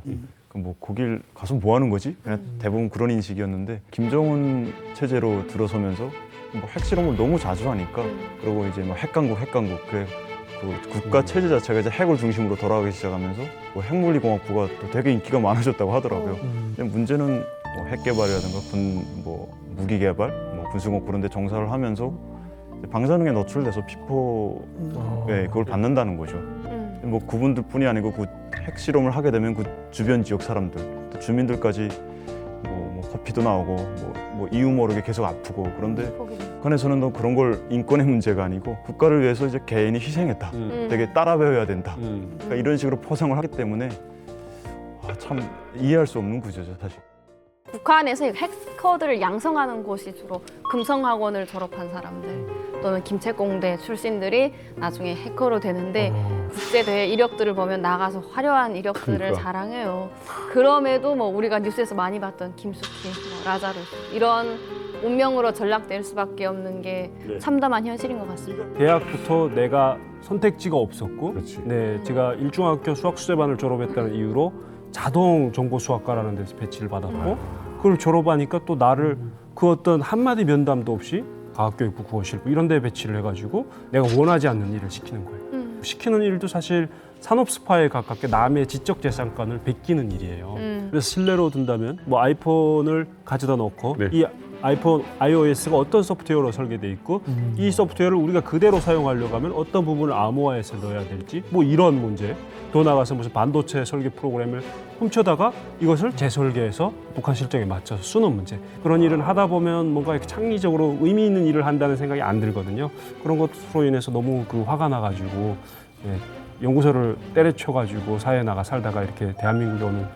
Speaker 9: 뭐 거길 가서 뭐 하는 거지? 그냥 대부분 그런 인식이었는데 김정은 체제로 들어서면서 뭐 핵실험을 너무 자주 하니까 그리고 이제 뭐 핵강국 그래 그 국가 체제 자체가 이제 핵을 중심으로 돌아가기 시작하면서 뭐 핵물리공학부가 또 되게 인기가 많아졌다고 하더라고요. 근데 문제는 뭐 핵 개발이라든가 뭐 무기 개발, 뭐 군수공업 그런 데 정사를 하면서 방사능에 노출돼서 피포에 그걸 받는다는 거죠. 뭐 그분들뿐이 아니고 그 핵실험을 하게 되면 그 주변 지역 사람들, 또 주민들까지 뭐 커피도 나오고 뭐 이유 모르게 계속 아프고 그런데 북한에서는 또 그런 걸 인권의 문제가 아니고 국가를 위해서 이제 개인이 희생했다. 되게 따라 배워야 된다. 그러니까 이런 식으로 포장을 하기 때문에 참 이해할 수 없는 구조죠, 사실.
Speaker 4: 북한에서 해커들을 양성하는 곳이 주로 금성학원을 졸업한 사람들 또는 김책공대 출신들이 나중에 해커로 되는데 국제대회 이력들을 보면 나가서 화려한 이력들을
Speaker 1: 그러니까.
Speaker 4: 자랑해요. 그럼에도 뭐 우리가 뉴스에서 많이 봤던 김숙희, 라자루스 이런 운명으로 전락될 수밖에 없는 게 참담한 현실인 것 같습니다.
Speaker 5: 대학부터 내가 선택지가 없었고, 네, 제가 일중학교 수학 수제반을 졸업했다는 이유로 자동 정보 수학과라는 데서 배치를 받았고, 그걸 졸업하니까 또 나를 그 어떤 한마디 면담도 없이 과학교육부 국어실부 이런 데 배치를 해가지고 내가 원하지 않는 일을 시키는 거예요. 시키는 일도 사실 산업 스파에 가깝게 남의 지적 재산권을 베끼는 일이에요. 그래서 신뢰로 든다면 뭐 아이폰을 가져다 놓고 이 아이폰 iOS가 어떤 소프트웨어로 설계돼 있고 이 소프트웨어를 우리가 그대로 사용하려고 하면 어떤 부분을 암호화해서 넣어야 될지 뭐 이런 문제. 더 나가서 무슨 반도체 설계 프로그램을 훔쳐다가 이것을 재설계해서 북한 실정에 맞춰서 쓰는 문제. 그런 일을 하다 보면 뭔가 이렇게 창의적으로 의미 있는 일을 한다는 생각이 안 들거든요. 그런 것으로 인해서 너무 그 화가 나가지고 연구소를 때려쳐가지고 사회에 나가 살다가 이렇게 대한민국에 오는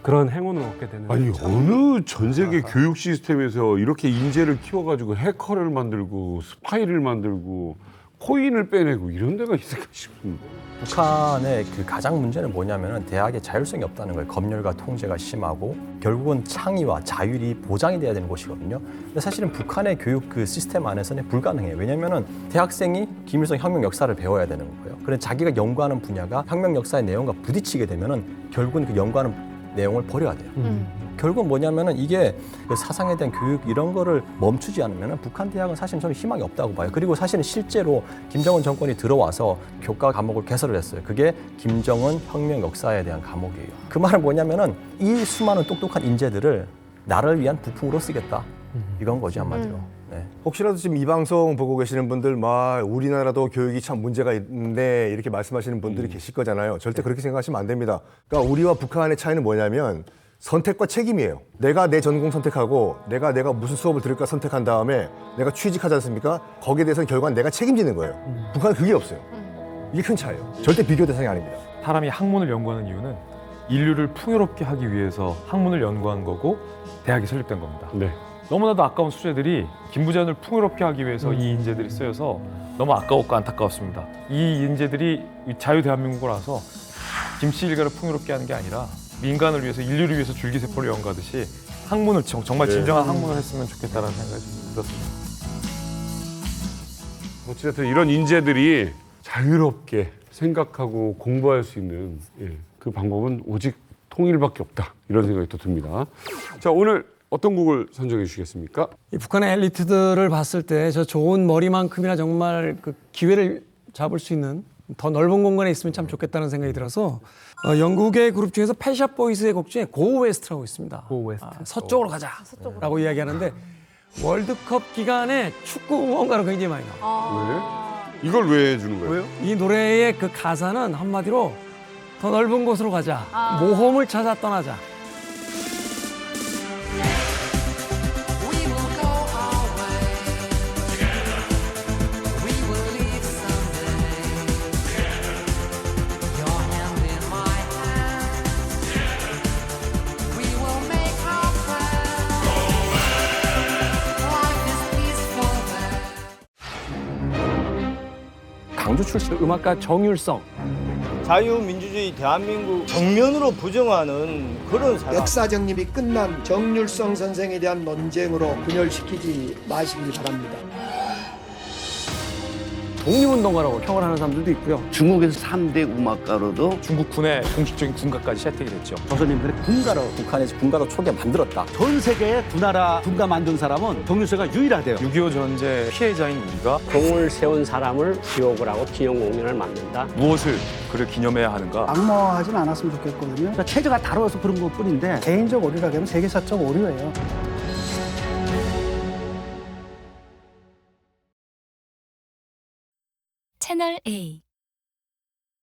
Speaker 5: 그런 행운을 얻게 되는.
Speaker 1: 아니 어느 전 세계 교육 시스템에서 이렇게 인재를 키워가지고 해커를 만들고 스파이를 만들고 코인을 빼내고 이런 데가 있을까 싶습니다.
Speaker 14: 북한의 그 가장 문제는 뭐냐면은 대학에 자율성이 없다는 거예요. 검열과 통제가 심하고 결국은 창의와 자율이 보장이 돼야 되는 곳이거든요. 근데 사실은 북한의 교육 그 시스템 안에서는 불가능해요. 왜냐면은 대학생이 김일성 혁명 역사를 배워야 되는 거예요. 그래서 자기가 연구하는 분야가 혁명 역사의 내용과 부딪히게 되면은 결국은 그 연구하는 내용을 버려야 돼요. 결국은 뭐냐면은 이게 그 사상에 대한 교육 이런 거를 멈추지 않으면은 북한 대학은 사실 저는 희망이 없다고 봐요. 그리고 사실은 실제로 김정은 정권이 들어와서 교과 과목을 개설을 했어요. 그게 김정은 혁명 역사에 대한 과목이에요. 그 말은 뭐냐면은 이 수많은 똑똑한 인재들을 나를 위한 부품으로 쓰겠다. 이건 거지 한마디로. 네.
Speaker 13: 혹시라도 지금 이 방송 보고 계시는 분들 우리나라도 교육이 참 문제가 있는데 이렇게 말씀하시는 분들이 계실 거잖아요. 절대 그렇게 생각하시면 안 됩니다. 그러니까 우리와 북한의 차이는 뭐냐면 선택과 책임이에요. 내가 내 전공 선택하고 내가 무슨 수업을 들을까 선택한 다음에 내가 취직하지 않습니까? 거기에 대해서는 결과는 내가 책임지는 거예요. 북한은 그게 없어요. 이게 큰 차이예요. 절대 비교 대상이 아닙니다.
Speaker 3: 사람이 학문을 연구하는 이유는 인류를 풍요롭게 하기 위해서 학문을 연구한 거고 대학이 설립된 겁니다. 너무나도 아까운 수재들이 김부전을 풍요롭게 하기 위해서 이 인재들이 쓰여서 너무 아까웠고 안타까웠습니다. 이 인재들이 자유 대한민국이라서 김씨 일가를 풍요롭게 하는 게 아니라 민간을 위해서 인류를 위해서 줄기세포를 연구하듯이 학문을 정말 진정한 학문을 했으면 좋겠다는 생각이 들었습니다.
Speaker 1: 어쨌든 이런 인재들이 자유롭게 생각하고 공부할 수 있는 그 방법은 오직 통일밖에 없다 이런 생각이 또 듭니다. 자, 오늘 어떤 곡을 선정해 주시겠습니까?
Speaker 2: 이 북한의 엘리트들을 봤을 때 저 좋은 머리만큼이나 정말 그 기회를 잡을 수 있는 더 넓은 공간에 있으면 참 좋겠다는 생각이 들어서 영국의 그룹 중에서 펫샵 보이스의 곡 중에 고 웨스트라고 있습니다. 고 웨스트. 서쪽으로 가자라고 이야기하는데 월드컵 기간에 축구 응원가로 굉장히 많이 나와요.
Speaker 1: 왜? 이걸 왜 해주는 거예요?
Speaker 2: 이 노래의 그 가사는 한마디로 더 넓은 곳으로 가자. 모험을 찾아 떠나자. 출신 음악가 정율성.
Speaker 15: 자유민주주의 대한민국 정면으로 부정하는 그런 사람.
Speaker 22: 역사 정립이 끝난 정율성 선생에 대한 논쟁으로 분열시키지 마시길 바랍니다.
Speaker 2: 독립운동가라고 평을 하는 사람들도 있고요.
Speaker 23: 중국에서 3대 음악가로도
Speaker 3: 중국군의 공식적인 군가까지 채택이 됐죠.
Speaker 15: 조선인들의 군가로
Speaker 14: 북한에서 군가로 초기에 만들었다.
Speaker 15: 전 세계에 군나라 군가 만든 사람은 정유서가 유일하대요.
Speaker 3: 6.25 전쟁 피해자인 우리가
Speaker 24: 공을 세운 사람을 기억을 하고 기념 공연을 만든다.
Speaker 3: 무엇을 그를 기념해야 하는가?
Speaker 6: 악마하진 않았으면 좋겠거든요.
Speaker 15: 그러니까 체제가 다뤄서 그런 것뿐인데
Speaker 6: 개인적 오류라기보다는 세계사적 오류예요.
Speaker 21: 채널 A